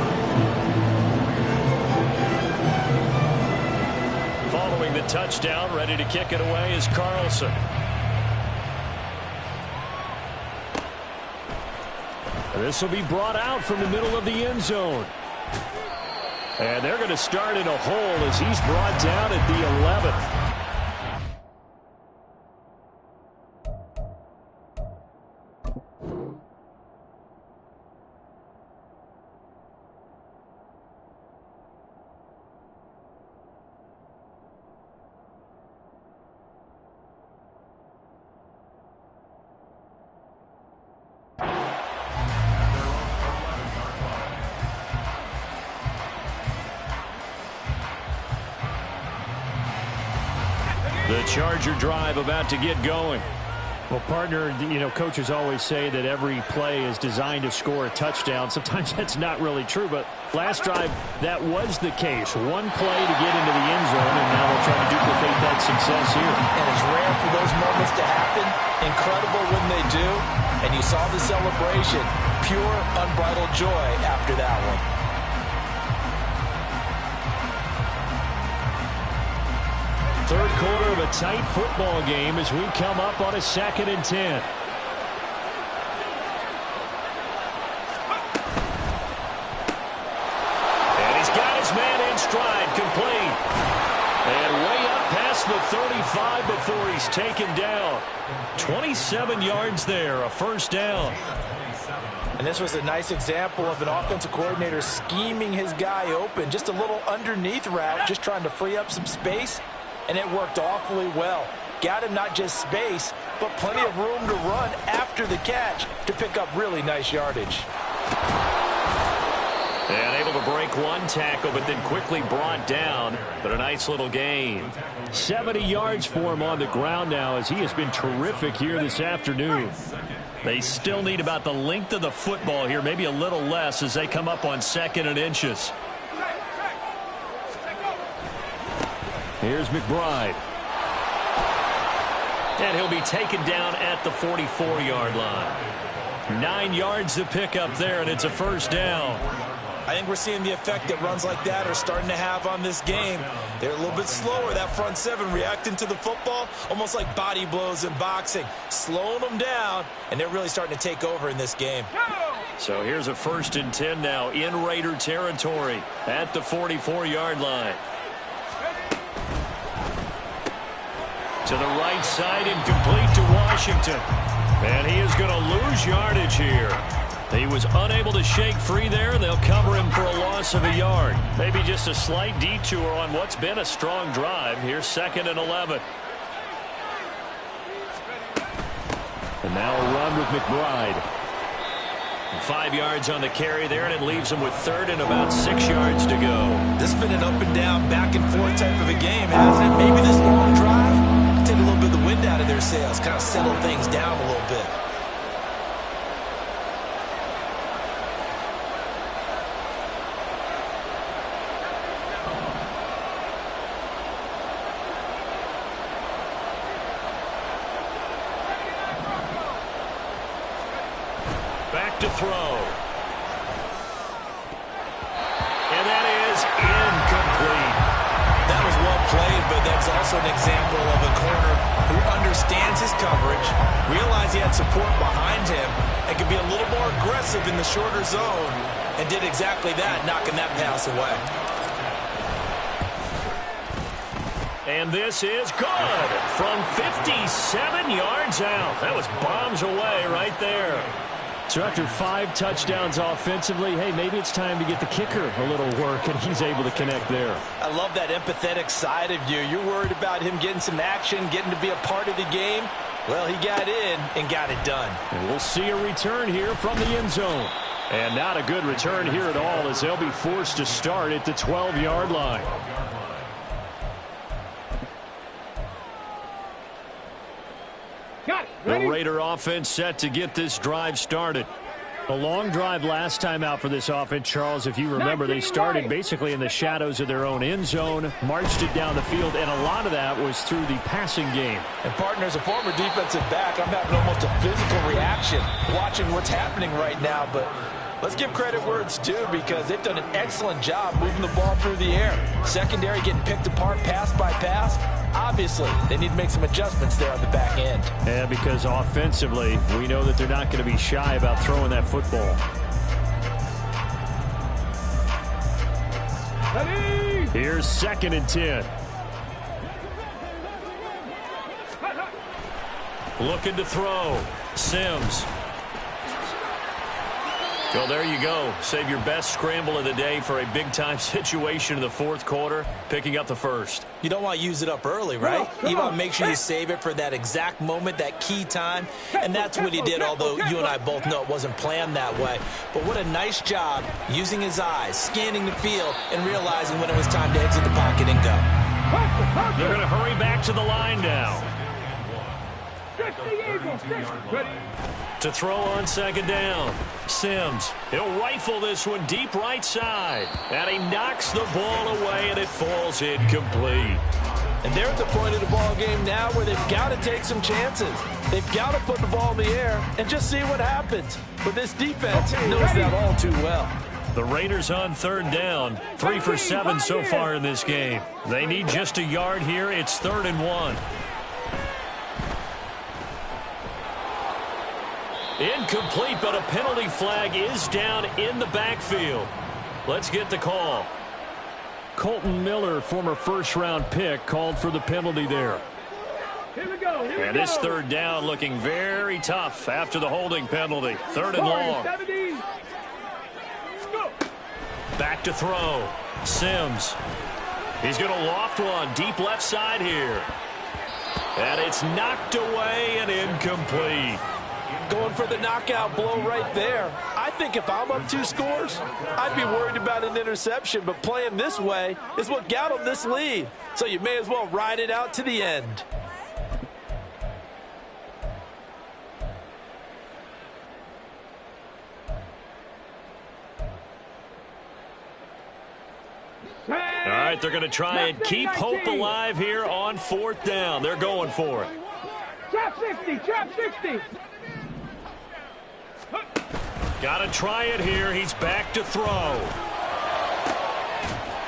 Following the touchdown, ready to kick it away is Carlson. This will be brought out from the middle of the end zone. And they're going to start in a hole as he's brought down at the 11th. The Charger drive about to get going. Well, partner, coaches always say that every play is designed to score a touchdown. Sometimes that's not really true, but last drive, that was the case. One play to get into the end zone, and now they'll try to duplicate that success here. And it's rare for those moments to happen. Incredible when they do. And you saw the celebration. Pure, unbridled joy after that one. Third quarter of a tight football game as we come up on a 2nd and 10. And he's got his man in stride, complete. And way up past the 35 before he's taken down. 27 yards there, a first down. And this was a nice example of an offensive coordinator scheming his guy open. Just a little underneath route, just trying to free up some space. And it worked awfully well. Got him not just space, but plenty of room to run after the catch to pick up really nice yardage. And able to break one tackle, but then quickly brought down. But a nice little gain. 70 yards for him on the ground now as he has been terrific here this afternoon. They still need about the length of the football here, maybe a little less as they come up on 2nd and inches. Here's McBride. And he'll be taken down at the 44-yard line. 9 yards to pick up there, and it's a first down. I think we're seeing the effect that runs like that are starting to have on this game. They're a little bit slower, that front seven, reacting to the football, almost like body blows in boxing, slowing them down, and they're really starting to take over in this game. So here's a 1st and 10 now in Raider territory at the 44-yard line. To the right side and complete to Washington. And he is going to lose yardage here. He was unable to shake free there, and they'll cover him for a loss of a yard. Maybe just a slight detour on what's been a strong drive. Here's 2nd and 11. And now a run with McBride. 5 yards on the carry there, and it leaves him with 3rd and about 6 yards to go. This has been an up and down, back and forth type of a game, hasn't it? Maybe this long drive take a little bit of the wind out of their sails, kind of settle things down a little bit. Back to throw. And that is incomplete. That was well played, but that's also an example of a corner who understands his coverage, realized he had support behind him, and could be a little more aggressive in the shorter zone, and did exactly that, knocking that pass away. And this is good from 57 yards out. That was bombs away right there. So after 5 touchdowns offensively, hey, maybe it's time to get the kicker a little work, and he's able to connect there. I love that empathetic side of you. You're worried about him getting some action, getting to be a part of the game. Well, he got in and got it done. And we'll see a return here from the end zone. And not a good return here at all as they'll be forced to start at the 12-yard line. The Raider offense set to get this drive started. A long drive last time out for this offense, Charles. If you remember, they started basically in the shadows of their own end zone, marched it down the field, and a lot of that was through the passing game. And, partner, as a former defensive back, I'm having almost a physical reaction watching what's happening right now. But let's give credit where it's due, because they've done an excellent job moving the ball through the air. Secondary getting picked apart pass by pass. Obviously, they need to make some adjustments there on the back end. Yeah, because offensively, we know that they're not going to be shy about throwing that football. Here's 2nd and 10. Looking to throw. Sims. Well, there you go. Save your best scramble of the day for a big-time situation in the 4th quarter, picking up the first. You don't want to use it up early, right? You want to make sure you save it for that exact moment, that key time. And that's what he did, although you and I both know it wasn't planned that way. But what a nice job using his eyes, scanning the field, and realizing when it was time to exit the pocket and go. They're going to hurry back to the line now. To throw on 2nd down. Sims, he'll rifle this one deep right side. And he knocks the ball away, and it falls incomplete. And they're at the point of the ball game now where they've got to take some chances. They've got to put the ball in the air and just see what happens. But this defense knows that all too well. The Raiders on 3rd down. 3 for 7 so far in this game. They need just a yard here. It's 3rd and 1. Incomplete, but a penalty flag is down in the backfield. Let's get the call. Colton Miller, former first-round pick, called for the penalty there. Here we go. And this 3rd down looking very tough after the holding penalty. 3rd and long. Back to throw. Sims. He's going to loft one deep left side here. And it's knocked away and incomplete. Going for the knockout blow right there. I think if I'm up 2 scores, I'd be worried about an interception, but playing this way is what got them this lead. So you may as well ride it out to the end. All right, they're going to try and keep hope alive here on 4th down. They're going for it. Trap 60, trap 60. Got to try it here. He's back to throw.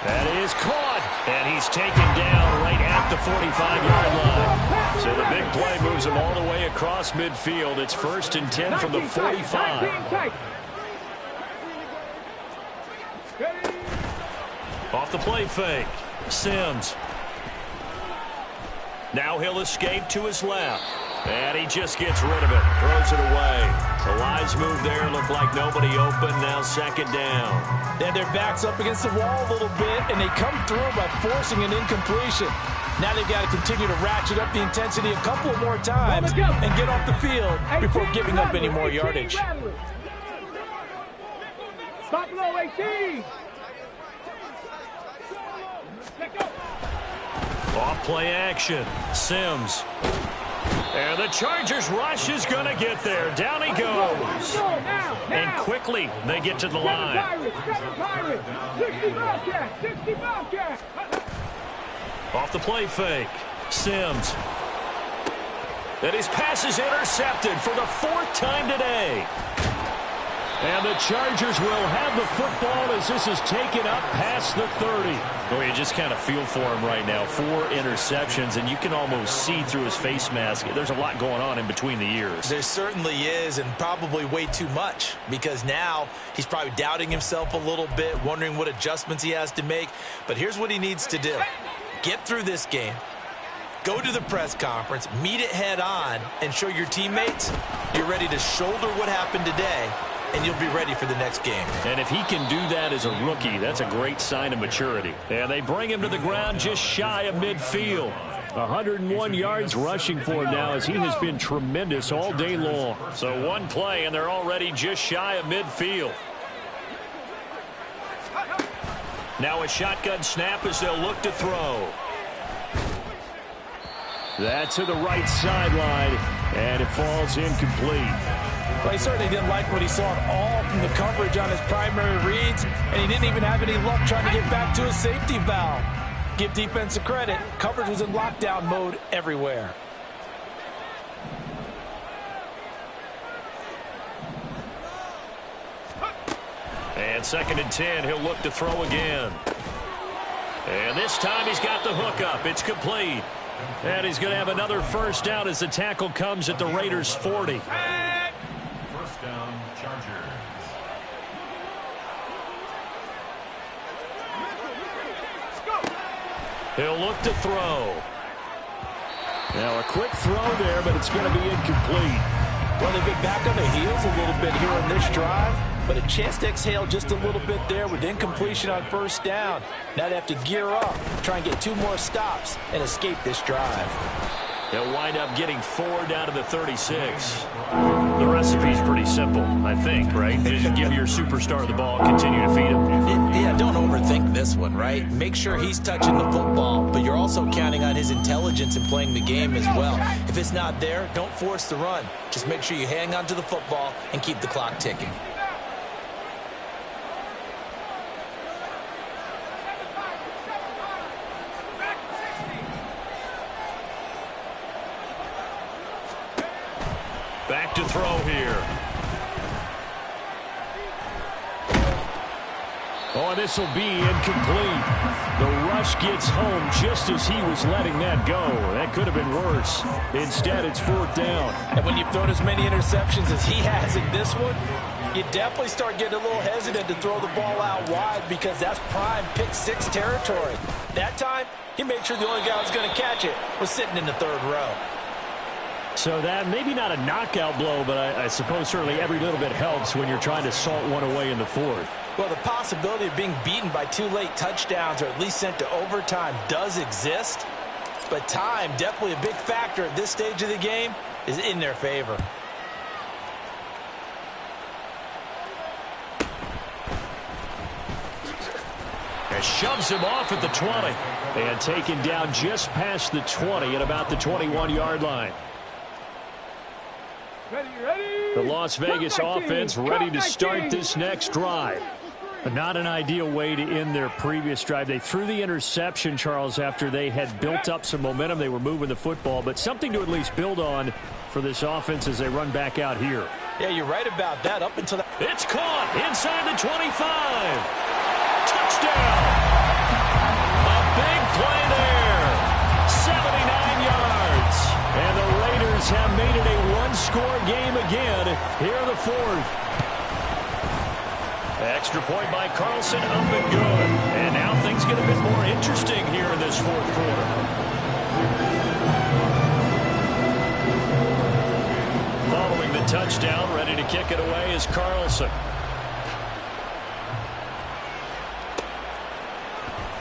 That is caught. And he's taken down right at the 45-yard line. So the big play moves him all the way across midfield. It's 1st and 10 from the 45. Off the play fake. Sims. Now he'll escape to his left. And he just gets rid of it. Throws it away. The lines move there. Look like nobody open. Now 2nd down. They have their backs up against the wall a little bit, and they come through by forcing an incompletion. Now they've got to continue to ratchet up the intensity a couple more times and get off the field before giving up any more yardage. Stop low, 18. Off play action. Sims. And the Chargers rush is going to get there. Down he goes. And quickly they get to the line. 60 Bobcat, 60 Bobcat. Off the play fake. Sims. And his pass is intercepted for the 4th time today. And the Chargers will have the football as this is taken up past the 30. Well, you just kind of feel for him right now. 4 interceptions, and you can almost see through his face mask. There's a lot going on in between the ears. There certainly is, and probably way too much, because now he's probably doubting himself a little bit, wondering what adjustments he has to make. But here's what he needs to do. Get through this game. Go to the press conference, meet it head on, and show your teammates you're ready to shoulder what happened today, and you'll be ready for the next game. And if he can do that as a rookie, that's a great sign of maturity. And they bring him to the ground just shy of midfield. 101 yards rushing for him now as he has been tremendous all day long. So one play, and they're already just shy of midfield. Now a shotgun snap as they'll look to throw. That's to the right sideline, and it falls incomplete. Well, he certainly didn't like what he saw at all from the coverage on his primary reads, and he didn't even have any luck trying to get back to his safety valve. Give defense a credit. Coverage was in lockdown mode everywhere. And 2nd and 10, he'll look to throw again. And this time he's got the hook up. It's complete. And he's going to have another first down as the tackle comes at the Raiders' 40. First down, Chargers. He'll look to throw. Now a quick throw there, but it's going to be incomplete. Well, they've been back on the heels a little bit here in this drive, but a chance to exhale just a little bit there with incompletion on first down. Now they have to gear up, try and get 2 more stops, and escape this drive. He'll wind up getting 4 down to the 36. The recipe's pretty simple, I think, right? Just give your superstar the ball, continue to feed him. Yeah, don't overthink this one, right? Make sure he's touching the football, but you're also counting on his intelligence in playing the game as well. If it's not there, don't force the run. Just make sure you hang on to the football and keep the clock ticking. Back to throw here. Oh, this will be incomplete. The rush gets home just as he was letting that go. That could have been worse. Instead, it's 4th down. And when you've thrown as many interceptions as he has in this one, you definitely start getting a little hesitant to throw the ball out wide because that's prime pick 6 territory. That time, he made sure the only guy who was going to catch it was sitting in the 3rd row. So that maybe not a knockout blow, but I suppose certainly every little bit helps when you're trying to salt one away in the 4th. Well, the possibility of being beaten by 2 late touchdowns or at least sent to overtime does exist, but time, definitely a big factor at this stage of the game, is in their favor. And shoves him off at the 20. And taken down just past the 20 at about the 21-yard line. The Las Vegas offense ready to start this next drive. But not an ideal way to end their previous drive. They threw the interception, Charles, after they had built up some momentum. They were moving the football, but something to at least build on for this offense as they run back out here. Yeah, you're right about that. Up until that. It's caught inside the 25. Touchdown. A big play there. 79 yards. And the Raiders have made it a one-score game again here in the 4th. Extra point by Carlson, up and good. And now things get a bit more interesting here in this 4th quarter. Following the touchdown, ready to kick it away is Carlson.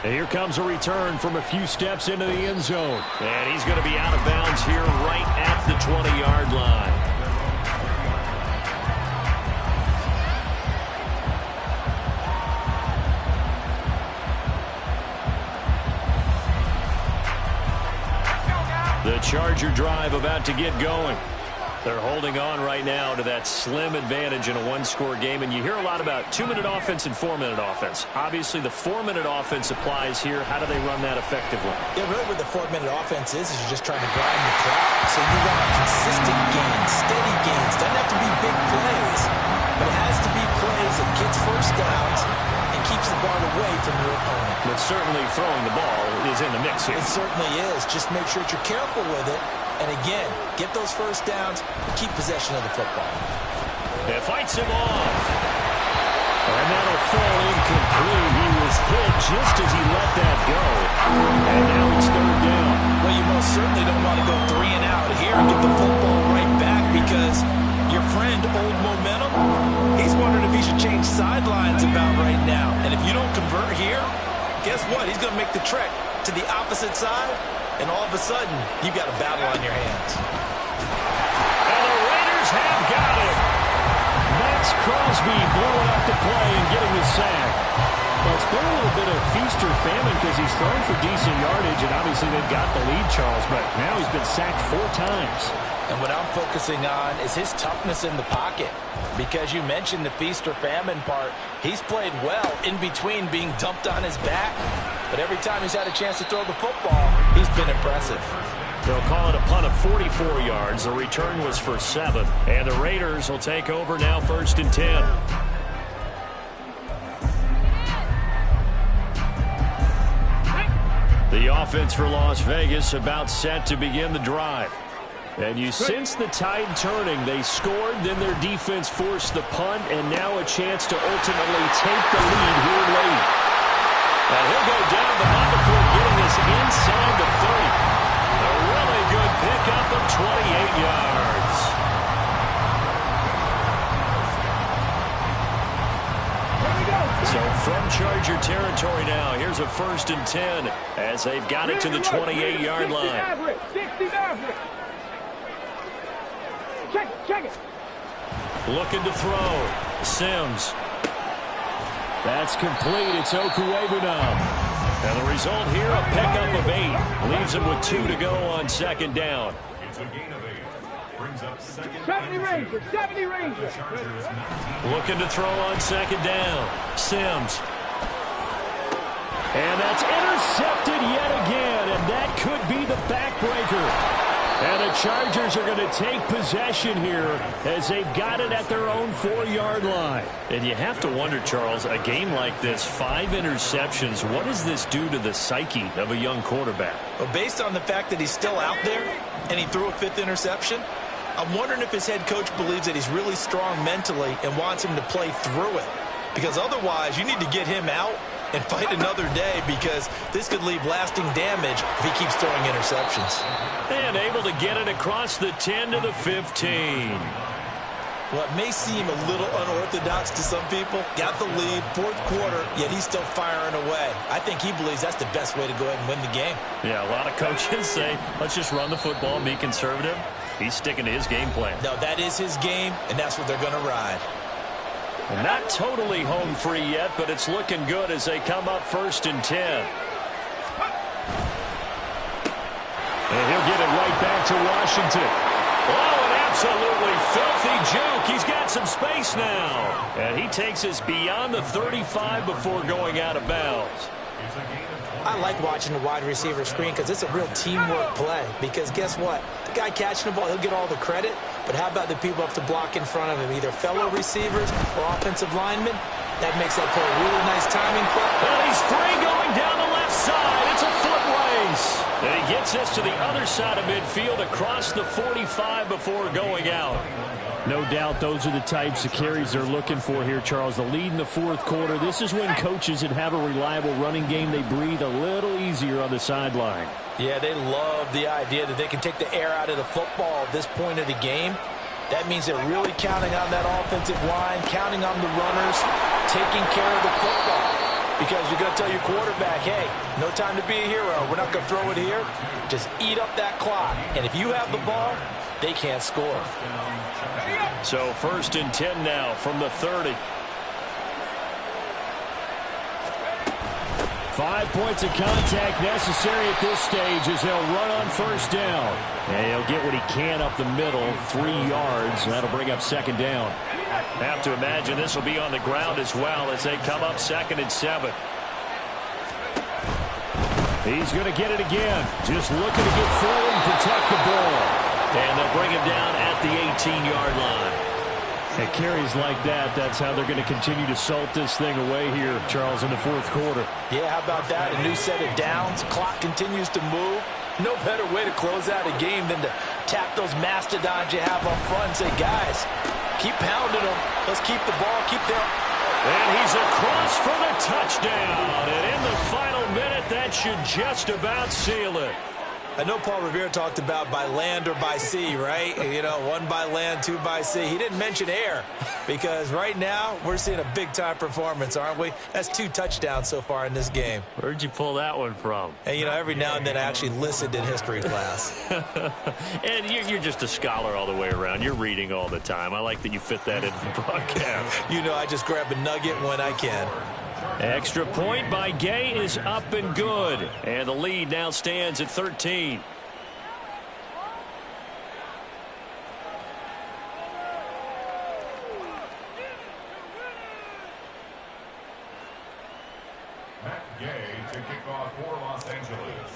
And here comes a return from a few steps into the end zone. And he's going to be out of bounds here right at the 20-yard line. The Charger drive about to get going. They're holding on right now to that slim advantage in a one-score game. And you hear a lot about 2-minute offense and 4-minute offense. Obviously, the 4-minute offense applies here. How do they run that effectively? Yeah, really what the 4-minute offense is you're just trying to grind the clock. So you want consistent gains, steady gains. Doesn't have to be big plays, but it has to be plays that gets first downs and keeps the ball away from your opponent. But certainly throwing the ball is in the mix here. It certainly is. Just make sure that you're careful with it. And again, get those first downs and keep possession of the football. It fights him off. And that'll fall incomplete. He was hit just as he let that go. And now it's 3rd down. Well, you most certainly don't want to go 3 and out here and get the football right back because your friend, Old Momentum, he's wondering if he should change sidelines about right now. And if you don't convert here, guess what? He's going to make the trek to the opposite side. And all of a sudden, you've got a battle on your hands. And the Raiders have got it. Max Crosby blowing up the play and getting the sack. Well, it's been a little bit of feast or famine because he's thrown for decent yardage, and obviously they've got the lead, Charles, but now he's been sacked 4 times. And what I'm focusing on is his toughness in the pocket. Because you mentioned the feast or famine part, he's played well in between being dumped on his back. But every time he's had a chance to throw the football, he's been impressive. They'll call it a punt of 44 yards. The return was for 7. And the Raiders will take over now 1st and 10. The offense for Las Vegas about set to begin the drive. And you sense the tide turning. They scored, then their defense forced the punt, and now a chance to ultimately take the lead here late. And he'll go down, but not before getting us inside the 30. A really good pickup of 28 yards. So from Charger territory now, here's a 1st and 10 as they've got it to the 28-yard line. 60 Maverick. Check it. Looking to throw. Sims. That's complete. It's Okuebu now. And the result here, a pickup of 8. Leaves him with 2 to go on 2nd down. It's a gain of 8. Brings up 2nd. 70 Rangers. 70 Rangers. Looking to throw on 2nd down. Sims. And that's intercepted yet again, and that could be the backbreaker. And the Chargers are going to take possession here as they've got it at their own 4-yard line. And you have to wonder, Charles, a game like this, 5 interceptions, what does this do to the psyche of a young quarterback? Well, based on the fact that he's still out there and he threw a 5th interception, I'm wondering if his head coach believes that he's really strong mentally and wants him to play through it. Because otherwise, you need to get him out and fight another day, because this could leave lasting damage if he keeps throwing interceptions. And able to get it across the 10 to the 15. What may seem a little unorthodox to some people, got the lead, 4th quarter, yet he's still firing away. I think he believes that's the best way to go ahead and win the game. Yeah, a lot of coaches say, let's just run the football and be conservative. He's sticking to his game plan. No, that is his game, and that's what they're going to ride. Not totally home free yet, but it's looking good as they come up 1st and 10. And he'll get it right back to Washington. Oh, an absolutely filthy juke. He's got some space now. And he takes us beyond the 35 before going out of bounds. I like watching the wide receiver screen because it's a real teamwork play. Because guess what? The guy catching the ball, he'll get all the credit. But how about the people up to block in front of him, either fellow receivers or offensive linemen? That makes that play a really nice timing play. And he's free going down the left side. It's a foot race. And he gets us to the other side of midfield across the 45 before going out. No doubt those are the types of carries they're looking for here, Charles. The lead in the 4th quarter. This is when coaches that have a reliable running game, they breathe a little easier on the sideline. Yeah, they love the idea that they can take the air out of the football at this point of the game. That means they're really counting on that offensive line, counting on the runners, taking care of the football. Because you're going to tell your quarterback, hey, no time to be a hero. We're not going to throw it here. Just eat up that clock. And if you have the ball, they can't score. So 1st and 10 now from the 30. 5 points of contact necessary at this stage as they'll run on 1st down. And he'll get what he can up the middle, 3 yards. That'll bring up 2nd down. Have to imagine this will be on the ground as well as they come up 2nd and 7. He's going to get it again. Just looking to get forward and protect the ball. And they'll bring him down at the 18-yard line. At carries like that, that's how they're going to continue to salt this thing away here, Charles, in the 4th quarter. Yeah, how about that? A new set of downs. Clock continues to move. No better way to close out a game than to tap those mastodons you have on front and say, guys, keep pounding them. Let's keep the ball. Keep them. And he's across for the touchdown. And in the final minute, that should just about seal it. I know Paul Revere talked about by land or by sea, right? You know, 1 by land, 2 by sea. He didn't mention air because right now we're seeing a big-time performance, aren't we? That's 2 touchdowns so far in this game. Where'd you pull that one from? And, you know, every now and then I actually listened in history class. And you're just a scholar all the way around. You're reading all the time. I like that you fit that into the broadcast. You know, I just grab a nugget when I can. Extra point by Gay is up and good. And the lead now stands at 13. Gay to kick off for Los Angeles.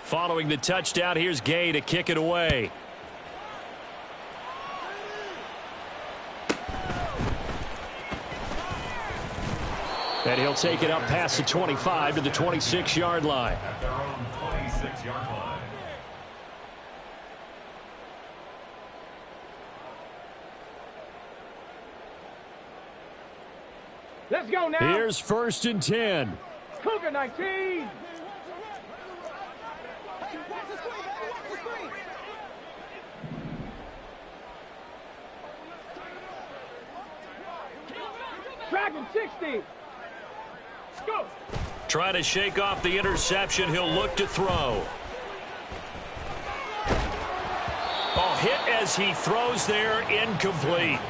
Following the touchdown, here's Gay to kick it away. And he'll take it up past the 25 to the 26-yard line. At their own 26-yard line. Let's go now. Here's 1st and 10. Cougar 19. Dragon 60. Go. Trying to shake off the interception. He'll look to throw. Oh, hit as he throws there, incomplete.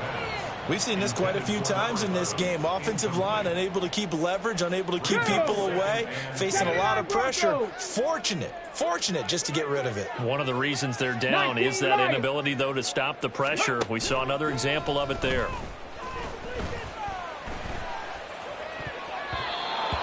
We've seen this quite a few times in this game. Offensive line unable to keep leverage, unable to keep people away, facing a lot of pressure. Fortunate just to get rid of it. One of the reasons they're down is that inability, though, to stop the pressure. We saw another example of it there.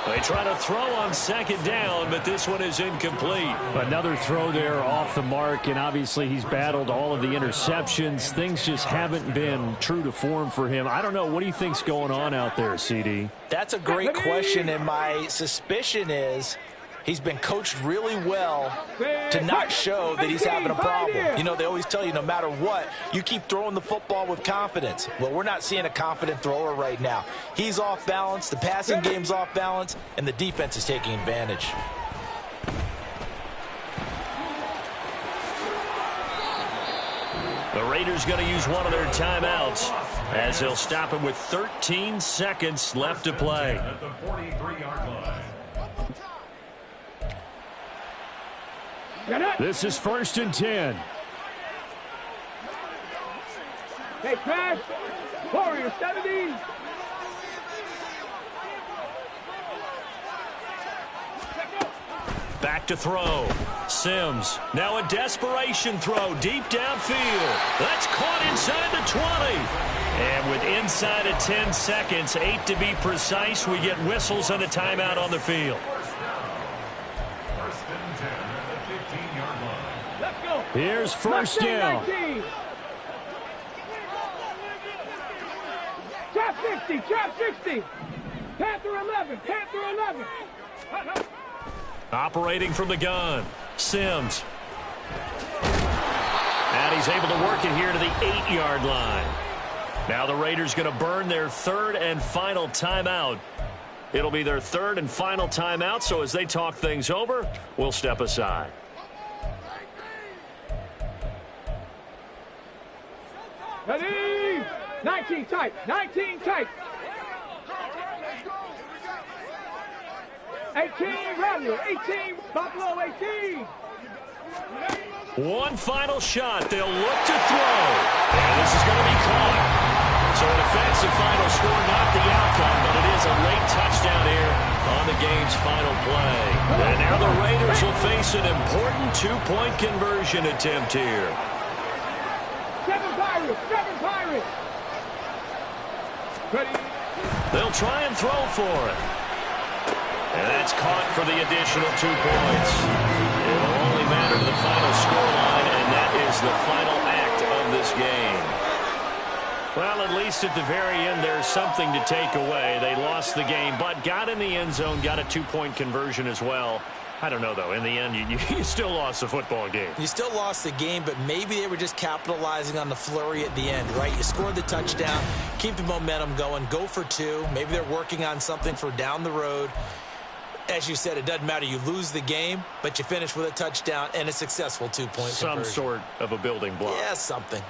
They try to throw on 2nd down, but this one is incomplete. Another throw there off the mark, and obviously he's battled all of the interceptions. Things just haven't been true to form for him. I don't know. What do you think's going on out there, CD? That's a great question, and my suspicion is he's been coached really well to not show that he's having a problem. You know, they always tell you no matter what, you keep throwing the football with confidence. Well, we're not seeing a confident thrower right now. He's off balance, the passing game's off balance, and the defense is taking advantage. The Raiders going to use one of their timeouts as they'll stop him with 13 seconds left to play. At the 43-yard line. This is 1st and 10. Hey, Crash. Warrior 70. Back to throw. Sims. Now a desperation throw deep downfield. That's caught inside the 20. And with inside of 10 seconds, 8 to be precise, we get whistles and a timeout on the field. Here's 1st down. Trap 60, trap 60. Panther 11, Panther 11. Operating from the gun. Sims. And he's able to work it here to the 8-yard line. Now the Raiders going to burn their 3rd and final timeout. It'll be their 3rd and final timeout, so as they talk things over, we'll step aside. Ready? 19 tight. 19 tight. 18 Radley. 18 Buffalo 18. One final shot. They'll look to throw. And this is going to be caught. So an offensive final score, not the outcome, but it is a late touchdown here on the game's final play. And now the Raiders will face an important 2-point conversion attempt here. 7 Pirates. 7 Pirates. Ready? They'll try and throw for it. And that's caught for the additional 2 points. It will only matter to the final scoreline, and that is the final act of this game. Well, at least at the very end, there's something to take away. They lost the game, but got in the end zone, got a 2-point conversion as well. I don't know, though. In the end, you still lost the football game. You still lost the game, but maybe they were just capitalizing on the flurry at the end, right? You scored the touchdown, keep the momentum going, go for 2. Maybe they're working on something for down the road. As you said, it doesn't matter. You lose the game, but you finish with a touchdown and a successful 2-point conversion. Some sort of a building block. Yeah, something.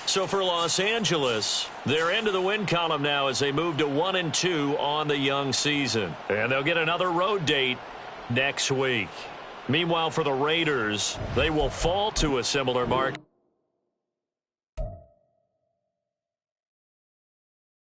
So for Los Angeles, they're into the win column now as they move to 1-2 on the young season. And they'll get another road date next week. Meanwhile, for the Raiders, they will fall to a similar mark.